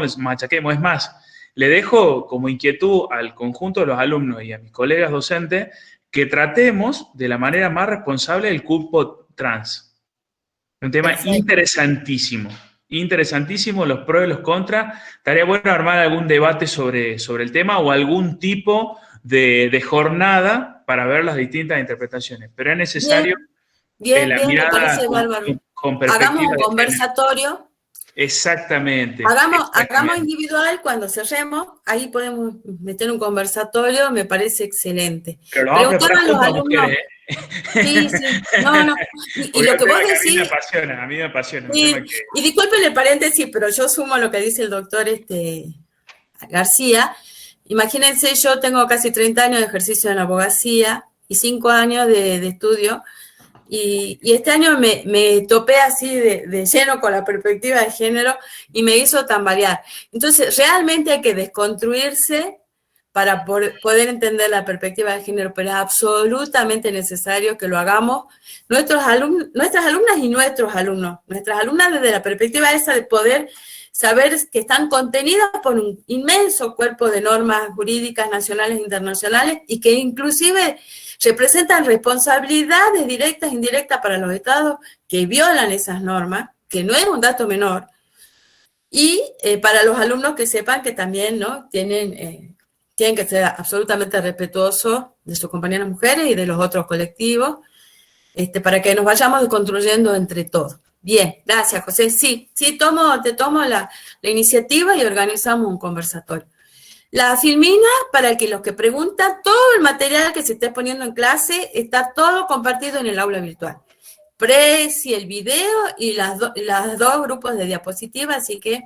Es más, le dejo como inquietud al conjunto de los alumnos y a mis colegas docentes que tratemos de la manera más responsable el cupo trans. Un tema interesantísimo, los pros y los contras. Estaría bueno armar algún debate sobre el tema o algún tipo de jornada para ver las distintas interpretaciones. Pero es necesario Bien, la me mirada parece bárbaro. con perspectiva Hagamos un de conversatorio. Exactamente. Hagamos individual cuando cerremos, ahí podemos meter un conversatorio, me parece excelente. Pero lo vamos a preparar Preguntaban los juntos a alumnos. mujeres, Sí, no. Y lo que vos decís. A mí me apasiona. Sí, y disculpen el paréntesis, pero yo sumo lo que dice el doctor García. Imagínense, yo tengo casi 30 años de ejercicio en la abogacía y 5 años de estudio. Y este año me topé así de lleno con la perspectiva de género y me hizo tambalear. Entonces, realmente hay que desconstruirse para poder entender la perspectiva de género, pero es absolutamente necesario que lo hagamos nuestras alumnas y nuestros alumnos. Nuestras alumnas desde la perspectiva esa de poder saber que están contenidas por un inmenso cuerpo de normas jurídicas nacionales e internacionales y que inclusive representan responsabilidades directas e indirectas para los estados que violan esas normas, que no es un dato menor, y para los alumnos que sepan que también, ¿no?, tienen que ser absolutamente respetuosos de sus compañeras mujeres y de los otros colectivos, para que nos vayamos desconstruyendo entre todos. Bien, gracias, José. Sí, te tomo la iniciativa y organizamos un conversatorio. La filmina, para los que preguntan, todo el material que se esté poniendo en clase está todo compartido en el aula virtual. Prezi, el video y las dos grupos de diapositivas, así que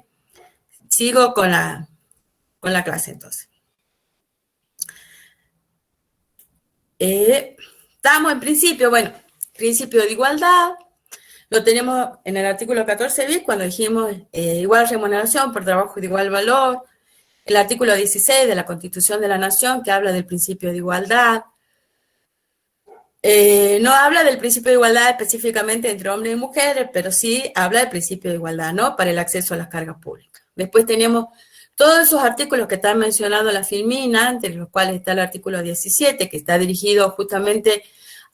sigo con la clase entonces. Estamos en principio de igualdad, lo tenemos en el artículo 14 bis, cuando dijimos igual remuneración por trabajo de igual valor. El artículo 16 de la Constitución de la Nación, que habla del principio de igualdad. No habla del principio de igualdad específicamente entre hombres y mujeres, pero sí habla del principio de igualdad, ¿no?, para el acceso a las cargas públicas. Después tenemos todos esos artículos que están mencionados en la filmina, entre los cuales está el artículo 17, que está dirigido justamente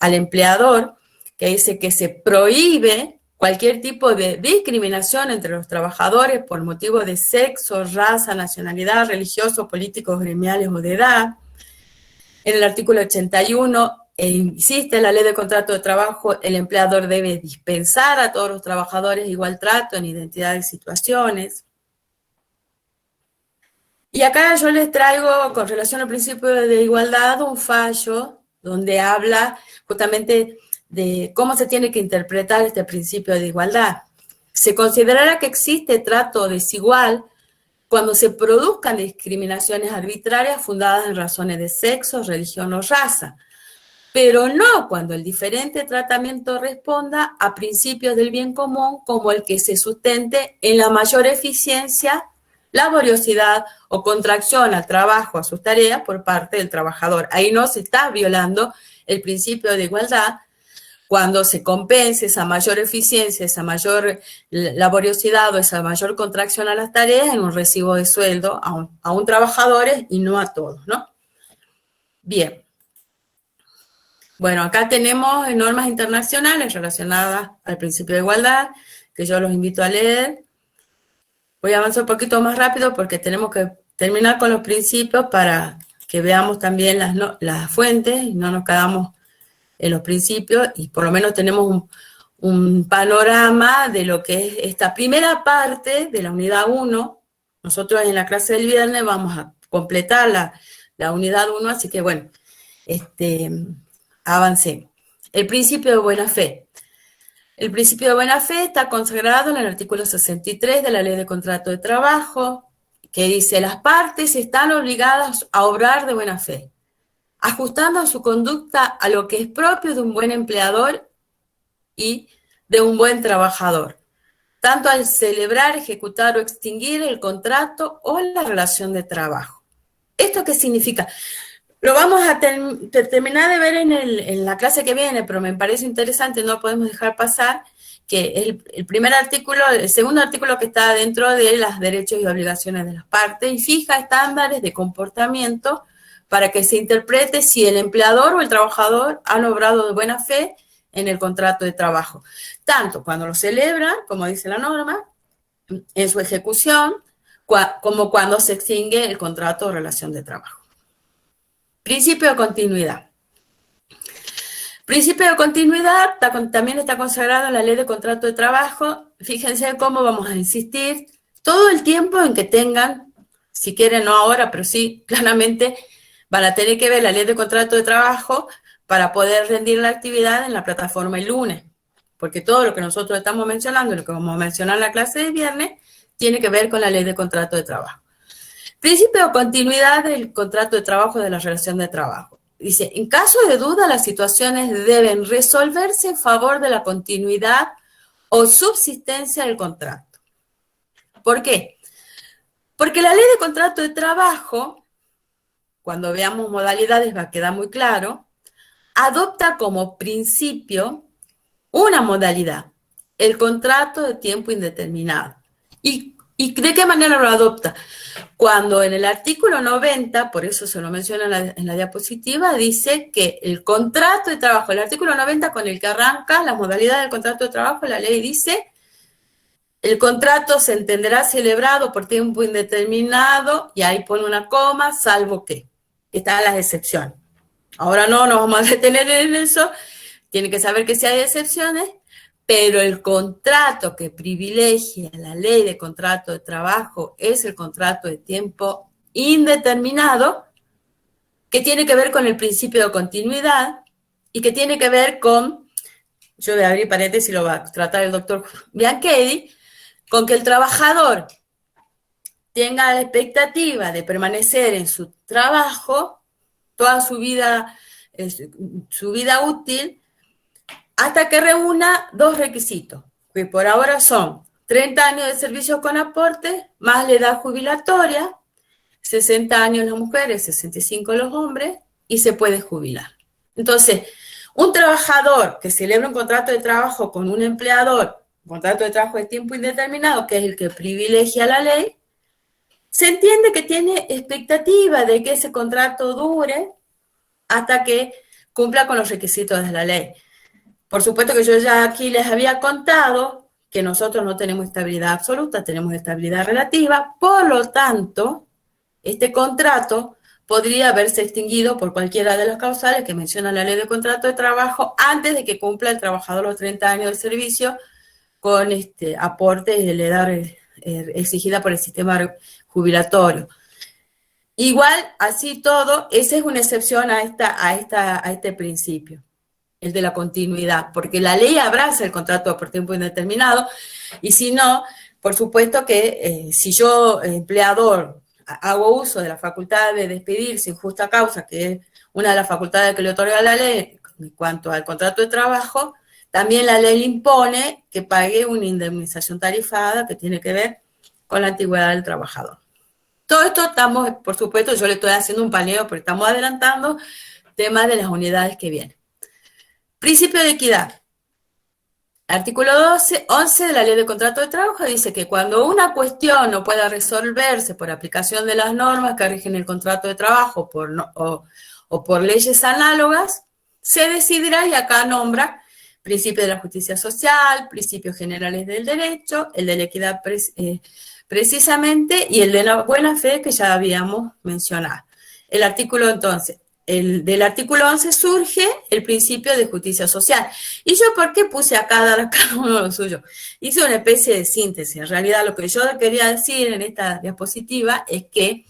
al empleador, que dice que se prohíbe cualquier tipo de discriminación entre los trabajadores por motivo de sexo, raza, nacionalidad, religiosos, políticos, gremiales o de edad. En el artículo 81 insiste la ley de contrato de trabajo, el empleador debe dispensar a todos los trabajadores igual trato en identidad y situaciones. Y acá yo les traigo, con relación al principio de igualdad, un fallo donde habla justamente de cómo se tiene que interpretar este principio de igualdad. Se considerará que existe trato desigual cuando se produzcan discriminaciones arbitrarias fundadas en razones de sexo, religión o raza, pero no cuando el diferente tratamiento responda a principios del bien común como el que se sustente en la mayor eficiencia, laboriosidad o contracción al trabajo, a sus tareas por parte del trabajador. Ahí no se está violando el principio de igualdad, cuando se compense esa mayor eficiencia, esa mayor laboriosidad o esa mayor contracción a las tareas en un recibo de sueldo a un trabajador y no a todos, ¿no? Bien. Bueno, acá tenemos normas internacionales relacionadas al principio de igualdad, que yo los invito a leer. Voy a avanzar un poquito más rápido porque tenemos que terminar con los principios para que veamos también las fuentes y no nos quedamos en los principios, y por lo menos tenemos un panorama de lo que es esta primera parte de la unidad 1. Nosotros en la clase del viernes vamos a completar la unidad 1, así que bueno, avancemos. El principio de buena fe. El principio de buena fe está consagrado en el artículo 63 de la Ley de Contrato de Trabajo, que dice: las partes están obligadas a obrar de buena fe, ajustando su conducta a lo que es propio de un buen empleador y de un buen trabajador, tanto al celebrar, ejecutar o extinguir el contrato o la relación de trabajo. ¿Esto qué significa? Lo vamos a terminar de ver en la clase que viene, pero me parece interesante, no podemos dejar pasar que el segundo artículo que está dentro de los derechos y obligaciones de las partes y fija estándares de comportamiento para que se interprete si el empleador o el trabajador han obrado de buena fe en el contrato de trabajo, tanto cuando lo celebran, como dice la norma, en su ejecución, como cuando se extingue el contrato o relación de trabajo. Principio de continuidad. Principio de continuidad también está consagrado en la Ley de Contrato de Trabajo. Fíjense cómo vamos a insistir todo el tiempo en que tengan, si quieren no ahora, pero sí, claramente van a tener que ver la Ley de Contrato de Trabajo para poder rendir la actividad en la plataforma el lunes. Porque todo lo que nosotros estamos mencionando, lo que vamos a mencionar en la clase de viernes, tiene que ver con la Ley de Contrato de Trabajo. Principio de continuidad del contrato de trabajo de la relación de trabajo. Dice, en caso de duda, las situaciones deben resolverse en favor de la continuidad o subsistencia del contrato. ¿Por qué? Porque la Ley de Contrato de Trabajo, cuando veamos modalidades va a quedar muy claro, adopta como principio una modalidad, el contrato de tiempo indeterminado. ¿Y de qué manera lo adopta? Cuando en el artículo 90, por eso se lo menciona en la diapositiva, dice que el contrato de trabajo, el artículo 90 con el que arranca la modalidad del contrato de trabajo, la ley dice, el contrato se entenderá celebrado por tiempo indeterminado, y ahí pone una coma, salvo que están las excepciones. Ahora no nos vamos a detener en eso, tienen que saber que sí hay excepciones, pero el contrato que privilegia la ley de contrato de trabajo es el contrato de tiempo indeterminado, que tiene que ver con el principio de continuidad y que tiene que ver con, yo voy a abrir paréntesis, lo va a tratar el doctor Bianchedi, con que el trabajador tenga la expectativa de permanecer en su trabajo toda su vida útil, hasta que reúna dos requisitos, que por ahora son 30 años de servicio con aporte, más la edad jubilatoria, 60 años las mujeres, 65 los hombres, y se puede jubilar. Entonces, un trabajador que celebra un contrato de trabajo con un empleador, un contrato de trabajo de tiempo indeterminado, que es el que privilegia la ley, se entiende que tiene expectativa de que ese contrato dure hasta que cumpla con los requisitos de la ley. Por supuesto que yo ya aquí les había contado que nosotros no tenemos estabilidad absoluta, tenemos estabilidad relativa, por lo tanto, este contrato podría haberse extinguido por cualquiera de las causales que menciona la Ley de Contrato de Trabajo antes de que cumpla el trabajador los 30 años de servicio con aportes de la edad exigida por el sistema jubilatorio. Igual, así todo, esa es una excepción a este principio, el de la continuidad, porque la ley abraza el contrato por tiempo indeterminado, y si no, por supuesto que si yo, empleador, hago uso de la facultad de despedir sin justa causa, que es una de las facultades que le otorga la ley en cuanto al contrato de trabajo, también la ley le impone que pague una indemnización tarifada que tiene que ver con la antigüedad del trabajador. Todo esto estamos, por supuesto, yo le estoy haciendo un paneo porque estamos adelantando temas de las unidades que vienen. Principio de equidad. Artículo 11 de la Ley de Contrato de Trabajo dice que cuando una cuestión no pueda resolverse por aplicación de las normas que rigen el contrato de trabajo o por leyes análogas, se decidirá, y acá nombra, principio de la justicia social, principios generales del derecho, el de la equidad precisamente, y el de la buena fe que ya habíamos mencionado. El artículo entonces, del artículo 11 surge el principio de justicia social. ¿Y yo por qué puse acá dar a cada uno lo suyo? Hice una especie de síntesis. En realidad lo que yo quería decir en esta diapositiva es que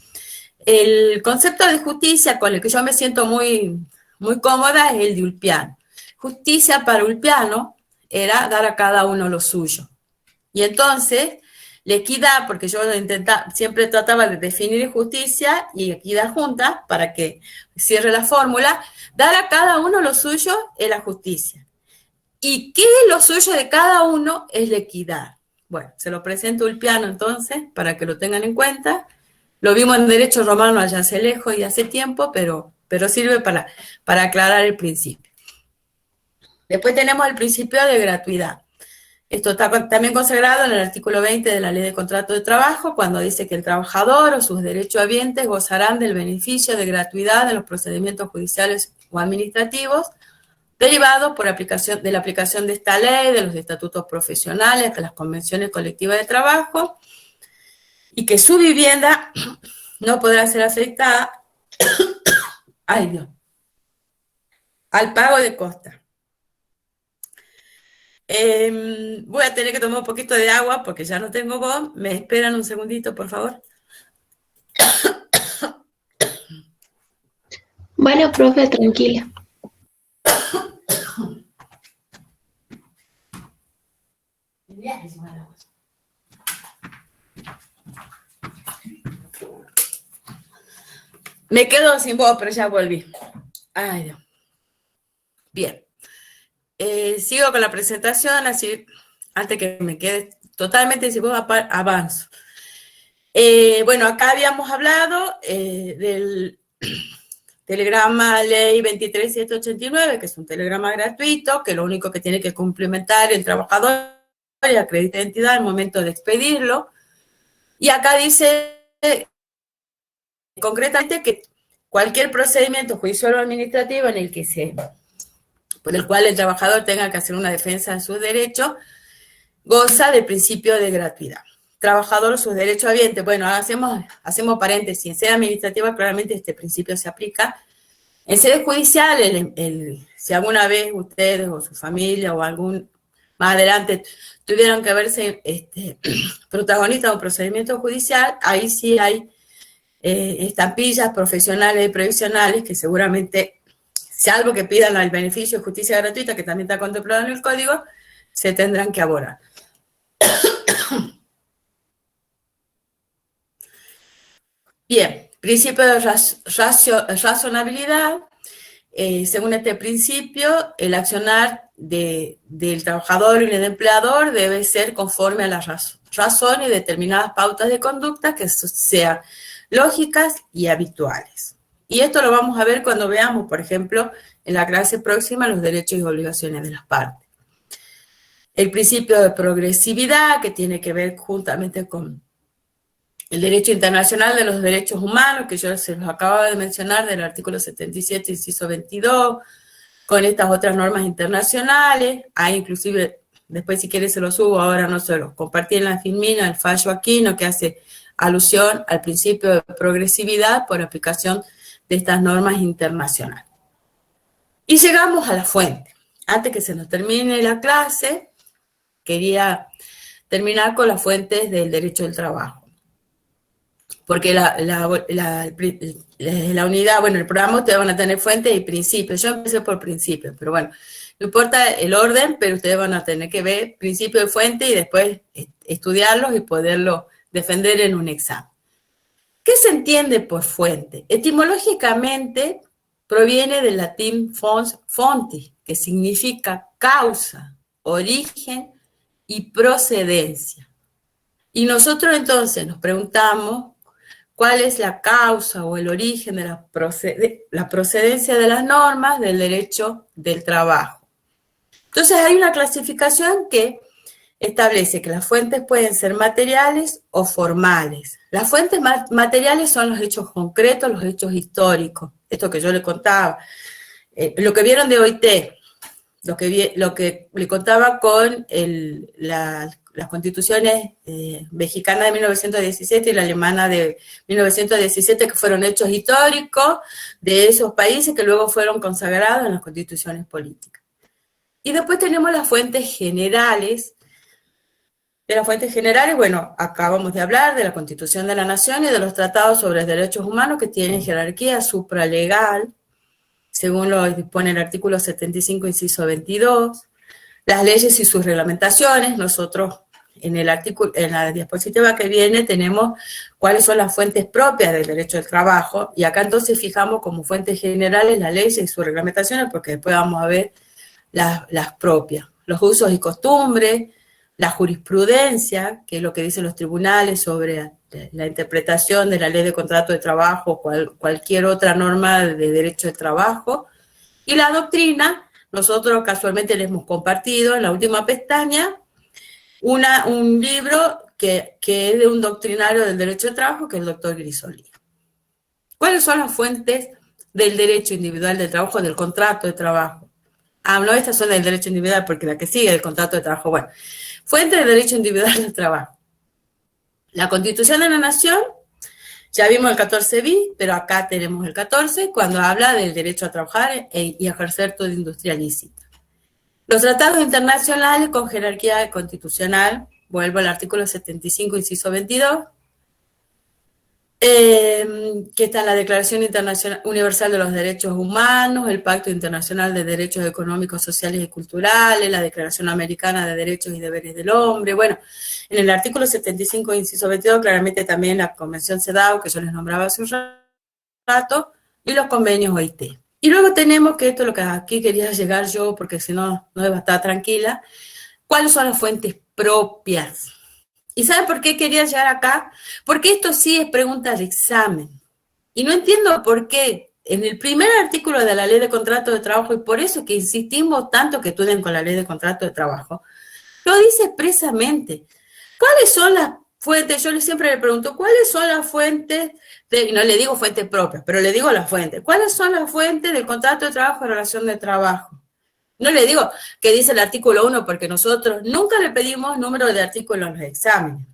el concepto de justicia con el que yo me siento muy, muy cómoda es el de Ulpiano. Justicia para Ulpiano era dar a cada uno lo suyo. Y entonces, la equidad, porque yo siempre trataba de definir justicia y equidad juntas para que cierre la fórmula, dar a cada uno lo suyo es la justicia. ¿Y qué es lo suyo de cada uno? Es la equidad. Bueno, se lo presento Ulpiano entonces, para que lo tengan en cuenta. Lo vimos en derecho romano allá hace lejos y hace tiempo, pero sirve para aclarar el principio. Después tenemos el principio de gratuidad. Esto está también consagrado en el artículo 20 de la Ley de Contrato de Trabajo, cuando dice que el trabajador o sus derechohabientes gozarán del beneficio de gratuidad de los procedimientos judiciales o administrativos derivados de la aplicación de esta ley, de los estatutos profesionales, de las convenciones colectivas de trabajo, y que su vivienda no podrá ser afectada ay Dios, al pago de costas. Voy a tener que tomar un poquito de agua porque ya no tengo voz. ¿Me esperan un segundito, por favor? Bueno, profe, tranquila. Me quedo sin voz, pero ya volví. Ay, Dios. Bien. Sigo con la presentación, así antes que me quede totalmente sin voz, avanzo. Bueno, acá habíamos hablado del telegrama Ley 23789, que es un telegrama gratuito, que lo único que tiene que cumplimentar el trabajador es la acredita de identidad al momento de expedirlo. Y acá dice concretamente que cualquier procedimiento judicial o administrativo en el que por el cual el trabajador tenga que hacer una defensa de sus derechos, goza del principio de gratuidad. Trabajador, sus derechos habientes. Bueno, hacemos paréntesis. En sede administrativa, claramente este principio se aplica. En sede judicial, si alguna vez ustedes o su familia o más adelante tuvieron que verse protagonistas de un procedimiento judicial, ahí sí hay estampillas profesionales y previsionales que seguramente, salvo que pidan el beneficio de justicia gratuita, que también está contemplado en el código, se tendrán que abonar. Bien, principio de razonabilidad. Según este principio, el accionar del trabajador y del empleador debe ser conforme a las razones y determinadas pautas de conducta que sean lógicas y habituales. Y esto lo vamos a ver cuando veamos, por ejemplo, en la clase próxima, los derechos y obligaciones de las partes. El principio de progresividad, que tiene que ver juntamente con el derecho internacional de los derechos humanos, que yo se los acabo de mencionar, del artículo 77, inciso 22, con estas otras normas internacionales. Hay inclusive, después si quieres se lo subo, ahora no se lo compartí en la Filmina, el fallo Aquino, que hace alusión al principio de progresividad por aplicación de estas normas internacionales. Y llegamos a la fuente. Antes que se nos termine la clase, quería terminar con las fuentes del derecho del trabajo. Porque la unidad, bueno, el programa ustedes van a tener fuentes y principios. Yo empecé por principios, pero bueno, no importa el orden, pero ustedes van a tener que ver principio y fuente y después estudiarlos y poderlos defender en un examen. ¿Qué se entiende por fuente? Etimológicamente proviene del latín fons, fontis, que significa causa, origen y procedencia. Y nosotros entonces nos preguntamos cuál es la causa o el origen de la procedencia de las normas del derecho del trabajo. Entonces hay una clasificación que establece que las fuentes pueden ser materiales o formales. Las fuentes materiales son los hechos concretos, los hechos históricos. Esto que yo le contaba. Lo que vieron de OIT, lo que le contaba con las constituciones mexicana de 1917 y la alemana de 1917, que fueron hechos históricos de esos países que luego fueron consagrados en las constituciones políticas. Y después tenemos las fuentes generales. De las fuentes generales, bueno, acabamos de hablar de la Constitución de la Nación y de los tratados sobre derechos humanos que tienen jerarquía supralegal, según lo dispone el artículo 75, inciso 22, las leyes y sus reglamentaciones. Nosotros en la diapositiva que viene tenemos cuáles son las fuentes propias del derecho del trabajo, y acá entonces fijamos como fuentes generales las leyes y sus reglamentaciones, porque después vamos a ver las propias, los usos y costumbres, la jurisprudencia, que es lo que dicen los tribunales sobre la interpretación de la ley de contrato de trabajo o cualquier otra norma de derecho de trabajo, y la doctrina. Nosotros casualmente les hemos compartido en la última pestaña un libro que es de un doctrinario del derecho de trabajo, que es el doctor Grisolí. ¿Cuáles son las fuentes del derecho individual del trabajo, del contrato de trabajo? Ah, no, estas son del derecho individual, porque la que sigue es el contrato de trabajo. Bueno, fuentes del derecho individual del trabajo. La Constitución de la Nación, ya vimos el 14 bis, pero acá tenemos el 14, cuando habla del derecho a trabajar y ejercer toda industria lícita. Los tratados internacionales con jerarquía constitucional, vuelvo al artículo 75, inciso 22, que está en la Declaración Universal de los Derechos Humanos, el Pacto Internacional de Derechos Económicos, Sociales y Culturales, la Declaración Americana de Derechos y Deberes del Hombre. Bueno, en el artículo 75, inciso 22, claramente también la Convención CEDAW, que yo les nombraba hace un rato, y los convenios OIT. Y luego tenemos, que esto es lo que aquí quería llegar yo, porque si no, no iba a estar tranquila, ¿cuáles son las fuentes propias? ¿Y saben por qué quería llegar acá? Porque esto sí es pregunta de examen. Y no entiendo por qué en el primer artículo de la Ley de Contrato de Trabajo, y por eso que insistimos tanto que estudien con la Ley de Contrato de Trabajo, lo dice expresamente. ¿Cuáles son las fuentes? Yo siempre le pregunto, ¿cuáles son las fuentes? Y no le digo fuentes propias, pero le digo las fuentes. ¿Cuáles son las fuentes del contrato de trabajo y relación de trabajo? No le digo que dice el artículo 1, porque nosotros nunca le pedimos número de artículos en los exámenes,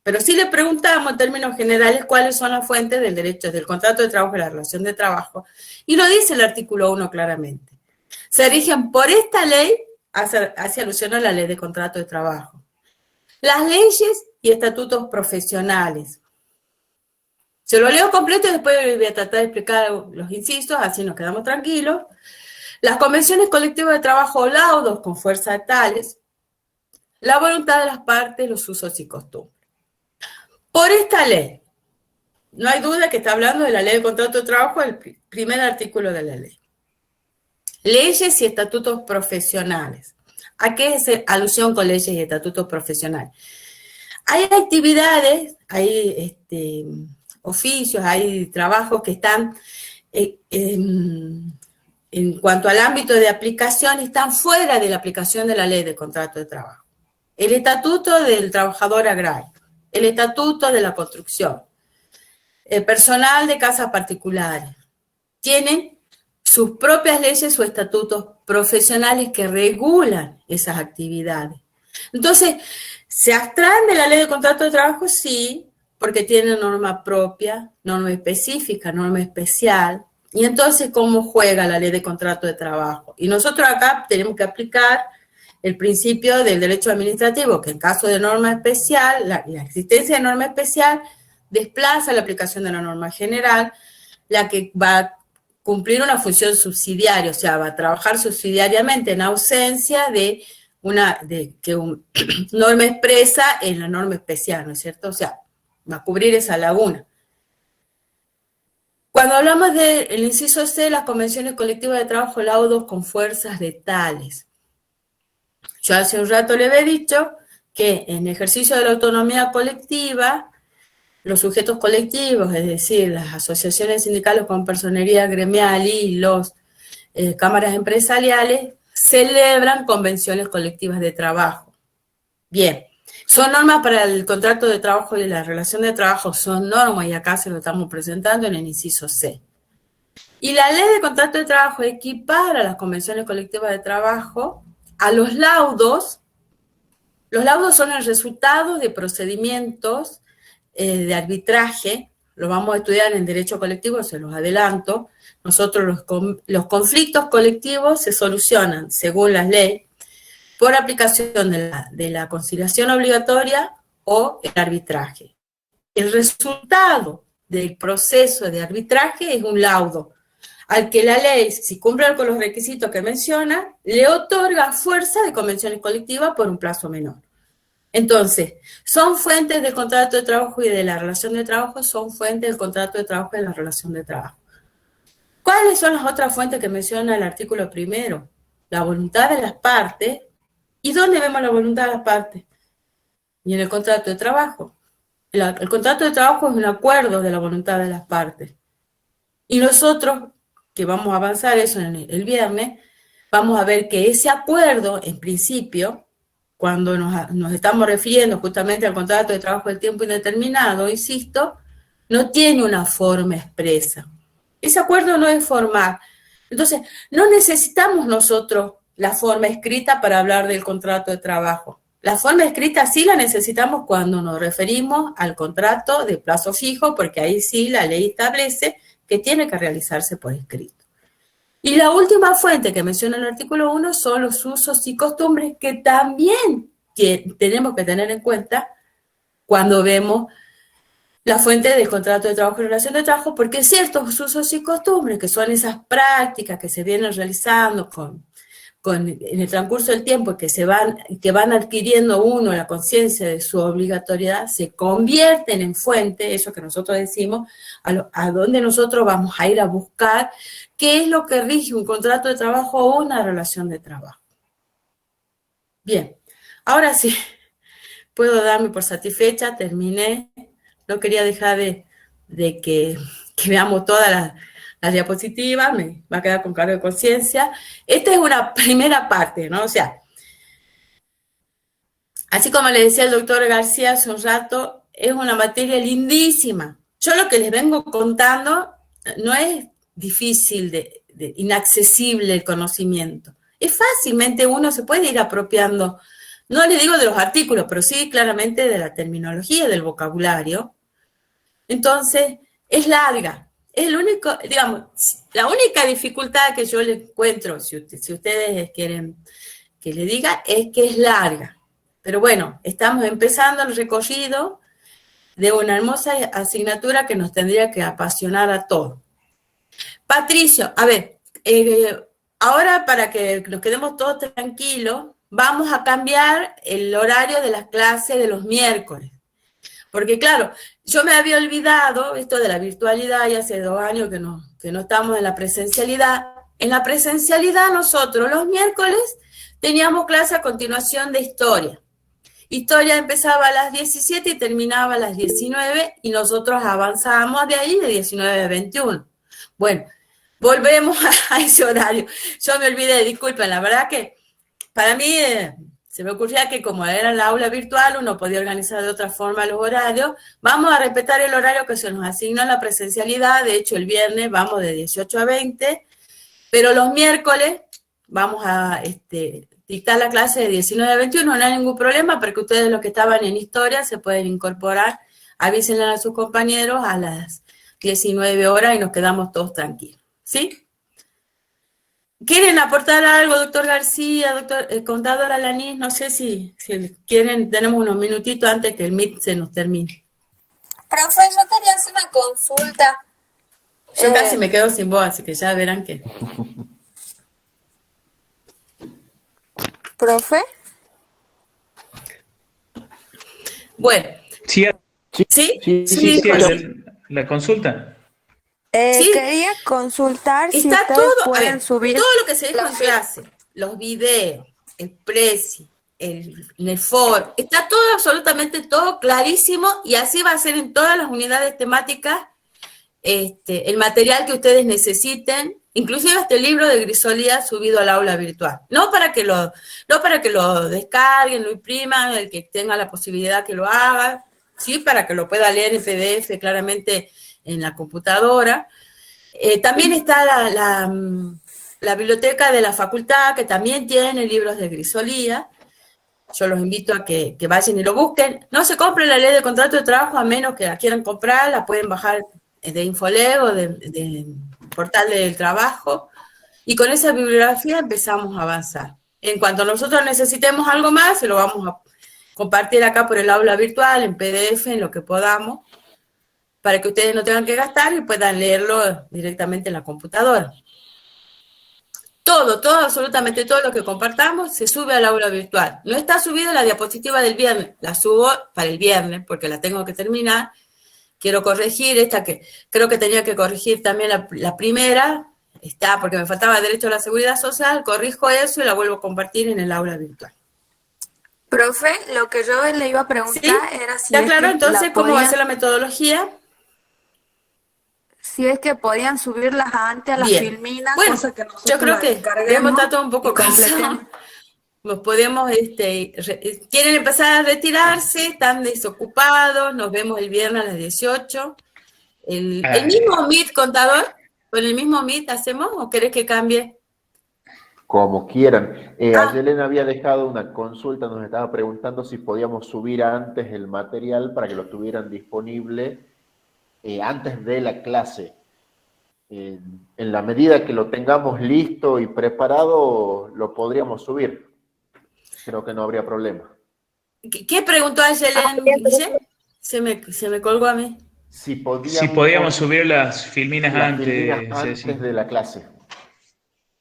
pero sí le preguntamos en términos generales cuáles son las fuentes del derecho, del contrato de trabajo y la relación de trabajo, y lo dice el artículo 1 claramente. Se rigen por esta ley, hace alusión a la ley de contrato de trabajo. Las leyes y estatutos profesionales. Se lo leo completo y después voy a tratar de explicar los incisos, así nos quedamos tranquilos. Las convenciones colectivas de trabajo o laudos con fuerza de tales, la voluntad de las partes, los usos y costumbres. Por esta ley, no hay duda que está hablando de la ley de contrato de trabajo, el primer artículo de la ley. Leyes y estatutos profesionales. ¿A qué es alusión con leyes y estatutos profesionales? Hay actividades, hay oficios, hay trabajos que están en cuanto al ámbito de aplicación, están fuera de la aplicación de la ley de contrato de trabajo. El estatuto del trabajador agrario, el estatuto de la construcción, el personal de casas particulares, tienen sus propias leyes o estatutos profesionales que regulan esas actividades. Entonces, ¿se abstraen de la ley de contrato de trabajo? Sí, porque tienen norma propia, norma específica, norma especial. Y entonces, ¿cómo juega la ley de contrato de trabajo? Y nosotros acá tenemos que aplicar el principio del derecho administrativo, que en caso de norma especial, la existencia de norma especial desplaza la aplicación de la norma general, la que va a cumplir una función subsidiaria, o sea, va a trabajar subsidiariamente en ausencia de que una norma expresa en la norma especial, ¿no es cierto? O sea, va a cubrir esa laguna. Cuando hablamos del inciso C, las convenciones colectivas de trabajo, laudos con fuerzas de tales. Yo hace un rato le había dicho que en ejercicio de la autonomía colectiva, los sujetos colectivos, es decir, las asociaciones sindicales con personería gremial y las cámaras empresariales, celebran convenciones colectivas de trabajo. Bien, son normas para el contrato de trabajo y la relación de trabajo, son normas, y acá se lo estamos presentando en el inciso C. Y la ley de contrato de trabajo equipara las convenciones colectivas de trabajo a los laudos. Los laudos son el resultado de procedimientos de arbitraje, lo vamos a estudiar en derecho colectivo, se los adelanto. Nosotros los conflictos colectivos se solucionan, según la ley, por aplicación de la conciliación obligatoria o el arbitraje. El resultado del proceso de arbitraje es un laudo, al que la ley, si cumple con los requisitos que menciona, le otorga fuerza de convenciones colectivas por un plazo menor. Entonces, son fuentes del contrato de trabajo y de la relación de trabajo, son fuentes del contrato de trabajo y de la relación de trabajo. ¿Cuáles son las otras fuentes que menciona el artículo primero? La voluntad de las partes. ¿Y dónde vemos la voluntad de las partes? y en el contrato de trabajo. El contrato de trabajo es un acuerdo de la voluntad de las partes. Y nosotros, que vamos a avanzar eso en el viernes, vamos a ver que ese acuerdo, en principio, cuando nos estamos refiriendo justamente al contrato de trabajo de tiempo indeterminado, insisto, no tiene una forma expresa. Ese acuerdo no es formal. Entonces, no necesitamos nosotros la forma escrita para hablar del contrato de trabajo. La forma escrita sí la necesitamos cuando nos referimos al contrato de plazo fijo, porque ahí sí la ley establece que tiene que realizarse por escrito. Y la última fuente que menciona el artículo 1 son los usos y costumbres que también tenemos que tener en cuenta cuando vemos la fuente del contrato de trabajo y relación de trabajo, porque ciertos usos y costumbres, que son esas prácticas que se vienen realizando en el transcurso del tiempo, que van adquiriendo uno la conciencia de su obligatoriedad, se convierten en fuente, eso que nosotros decimos, a donde nosotros vamos a ir a buscar qué es lo que rige un contrato de trabajo o una relación de trabajo. Bien, ahora sí, puedo darme por satisfecha, terminé. No quería dejar de que veamos todas las diapositivas, me va a quedar con cargo de conciencia. Esta es una primera parte, ¿no? O sea, así como le decía el doctor García hace un rato, es una materia lindísima. Yo lo que les vengo contando no es difícil, inaccesible el conocimiento. Es fácilmente uno se puede ir apropiando, no les digo de los artículos, pero sí claramente de la terminología, del vocabulario. Entonces, es larga. Es el único, digamos, la única dificultad que yo le encuentro, si ustedes quieren que le diga, es que es larga. Pero bueno, estamos empezando el recorrido de una hermosa asignatura que nos tendría que apasionar a todos. Patricio, a ver, ahora para que nos quedemos todos tranquilos, vamos a cambiar el horario de las clases de los miércoles. Porque claro, yo me había olvidado esto de la virtualidad y hace 2 años que no estamos en la presencialidad. En la presencialidad nosotros los miércoles teníamos clase a continuación de historia. Historia empezaba a las 17 y terminaba a las 19 y nosotros avanzábamos de ahí de 19 a 21. Bueno, volvemos a ese horario. Yo me olvidé, disculpen, la verdad que para mí se me ocurría que como era el aula virtual, uno podía organizar de otra forma los horarios. Vamos a respetar el horario que se nos asigna en la presencialidad. De hecho, el viernes vamos de 18 a 20, pero los miércoles vamos a dictar la clase de 19 a 21. No hay ningún problema, porque ustedes los que estaban en historia se pueden incorporar. Avísenle a sus compañeros a las 19 horas y nos quedamos todos tranquilos. ¿Sí? ¿Quieren aportar algo, doctor García, contadora Alanis? No sé si quieren, tenemos unos minutitos antes que el Meet se nos termine. Profe, yo quería hacer una consulta. Yo casi me quedo sin voz, así que ya verán que... ¿Profe? Bueno. Sí, ¿Sí? la consulta. ¿Sí? Quería consultar si está ustedes todo, pueden subir todo lo que se dijo en clase, los videos, el Prezi, en el foro, está todo, absolutamente todo clarísimo, y así va a ser en todas las unidades temáticas, el material que ustedes necesiten, inclusive este libro de Grisolía subido al aula virtual. No para que lo descarguen, lo impriman, el que tenga la posibilidad que lo haga, sí, para que lo pueda leer en PDF claramente en la computadora. También está la biblioteca de la facultad, que también tiene libros de Grisolía. Yo los invito a que vayan y lo busquen. No se compren la ley de contrato de trabajo, a menos que la quieran comprar, la pueden bajar de Infoleg o de portal del trabajo, y con esa bibliografía empezamos a avanzar. En cuanto nosotros necesitemos algo más, se lo vamos a compartir acá por el aula virtual, en PDF, en lo que podamos, para que ustedes no tengan que gastar y puedan leerlo directamente en la computadora. Todo, absolutamente todo lo que compartamos se sube al aula virtual. No está subida la diapositiva del viernes, la subo para el viernes porque la tengo que terminar. Quiero corregir esta que creo que tenía que corregir también la primera, está porque me faltaba derecho a la seguridad social, corrijo eso y la vuelvo a compartir en el aula virtual. Profe, lo que yo le iba a preguntar ¿Sí? era si ¿Está es claro que entonces la cómo va a podían, ser la metodología? si es que podían subirlas antes a las Bien. filminas, Bueno, cosa que yo nosotros creo las que debemos descarguemos estar todos un y poco cansados. completemos. Nos podemos, quieren empezar a retirarse, están desocupados, nos vemos el viernes a las 18. El mismo Meet, contador, ¿con el mismo Meet hacemos o querés que cambie? Como quieran. Ah. Ayer Elena había dejado una consulta, nos estaba preguntando si podíamos subir antes el material para que lo tuvieran disponible antes de la clase. En la medida que lo tengamos listo y preparado, lo podríamos subir. Creo que no habría problema. ¿Qué preguntó ayer Guille? Se me colgó a mí. Si Si podíamos subir las filminas antes Ceci, de la clase.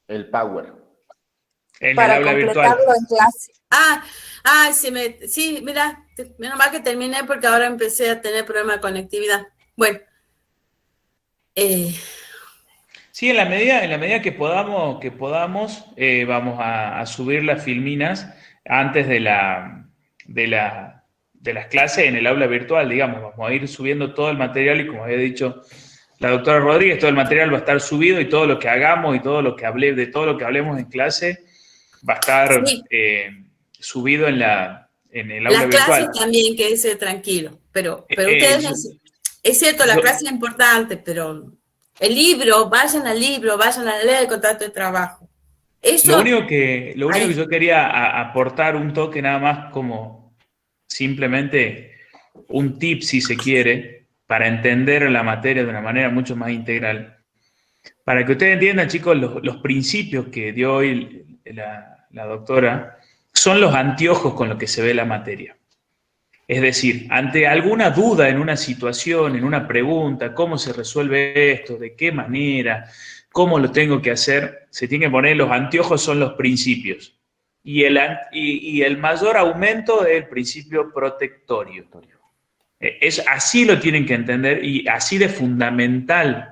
El Power. en el Para aula virtual. completarlo en clase. Sí, mira, menos mal que terminé porque ahora empecé a tener problemas de conectividad. Bueno. Sí, en la medida que podamos, vamos a subir las filminas antes de las clases en el aula virtual, digamos. Vamos a ir subiendo todo el material y como había dicho la doctora Rodríguez, todo el material va a estar subido y todo lo que hagamos y todo lo que hablemos en clase va a estar subido en el aula virtual. Las clases también, quédese tranquilo. Pero ustedes, es cierto, la clase es importante, pero el libro, vayan al libro, vayan a leer el contrato de trabajo. Eso, lo único que yo quería aportar un toque nada más como simplemente un tip, si se quiere, para entender la materia de una manera mucho más integral. Para que ustedes entiendan, chicos, los principios que dio hoy la doctora son los anteojos con los que se ve la materia. Es decir, ante alguna duda en una situación, en una pregunta, cómo se resuelve esto, de qué manera, cómo lo tengo que hacer, se tiene que poner los anteojos, son los principios. Y el mayor aumento es el principio protectorio. Así lo tienen que entender y así de fundamental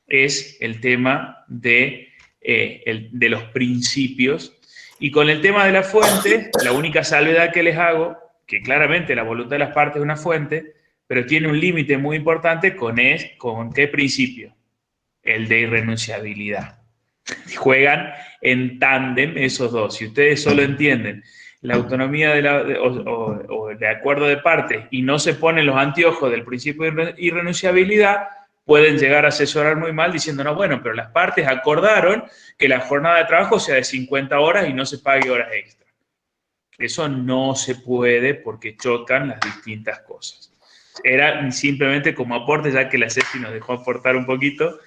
es el tema de los principios. Y con el tema de la fuente, la única salvedad que les hago, que claramente la voluntad de las partes es una fuente, pero tiene un límite muy importante ¿con qué principio? El de irrenunciabilidad. Juegan en tándem esos dos. Si ustedes solo entienden la autonomía o el acuerdo de partes y no se ponen los anteojos del principio de irrenunciabilidad, pueden llegar a asesorar muy mal diciendo, no, bueno, pero las partes acordaron que la jornada de trabajo sea de 50 horas y no se pague horas extras. Eso no se puede porque chocan las distintas cosas. Era simplemente como aporte, ya que la Ceci nos dejó aportar un poquito.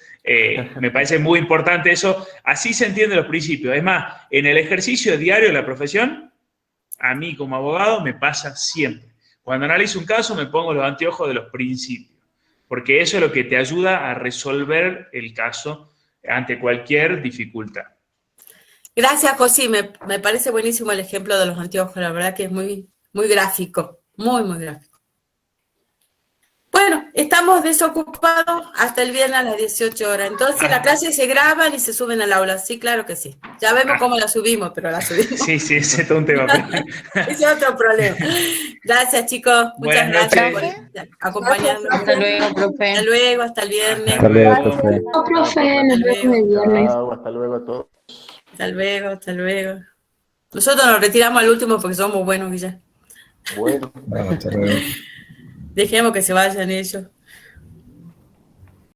Me parece muy importante eso. Así se entienden los principios. Es más, en el ejercicio diario de la profesión, a mí como abogado me pasa siempre. Cuando analizo un caso me pongo los anteojos de los principios, porque eso es lo que te ayuda a resolver el caso ante cualquier dificultad. Gracias, José. Me parece buenísimo el ejemplo de los anteojos. La verdad que es muy, muy gráfico. Muy, muy gráfico. Bueno, estamos desocupados hasta el viernes a las 18 horas. Entonces, las clases se graban y se suben al aula. Sí, claro que sí. Ya vemos cómo la subimos, pero la subimos. Sí, ese es todo un tema. Ese es otro problema. Gracias, chicos. Muchas gracias por acompañarnos. Hasta luego, profe. Hasta luego, hasta el viernes. Hasta luego, profe. Profe, nos vemos el viernes. Hasta luego a todos. Hasta luego, hasta luego. Nosotros nos retiramos al último porque somos buenos, Guilla. Bueno. Hasta luego. Dejemos que se vayan ellos.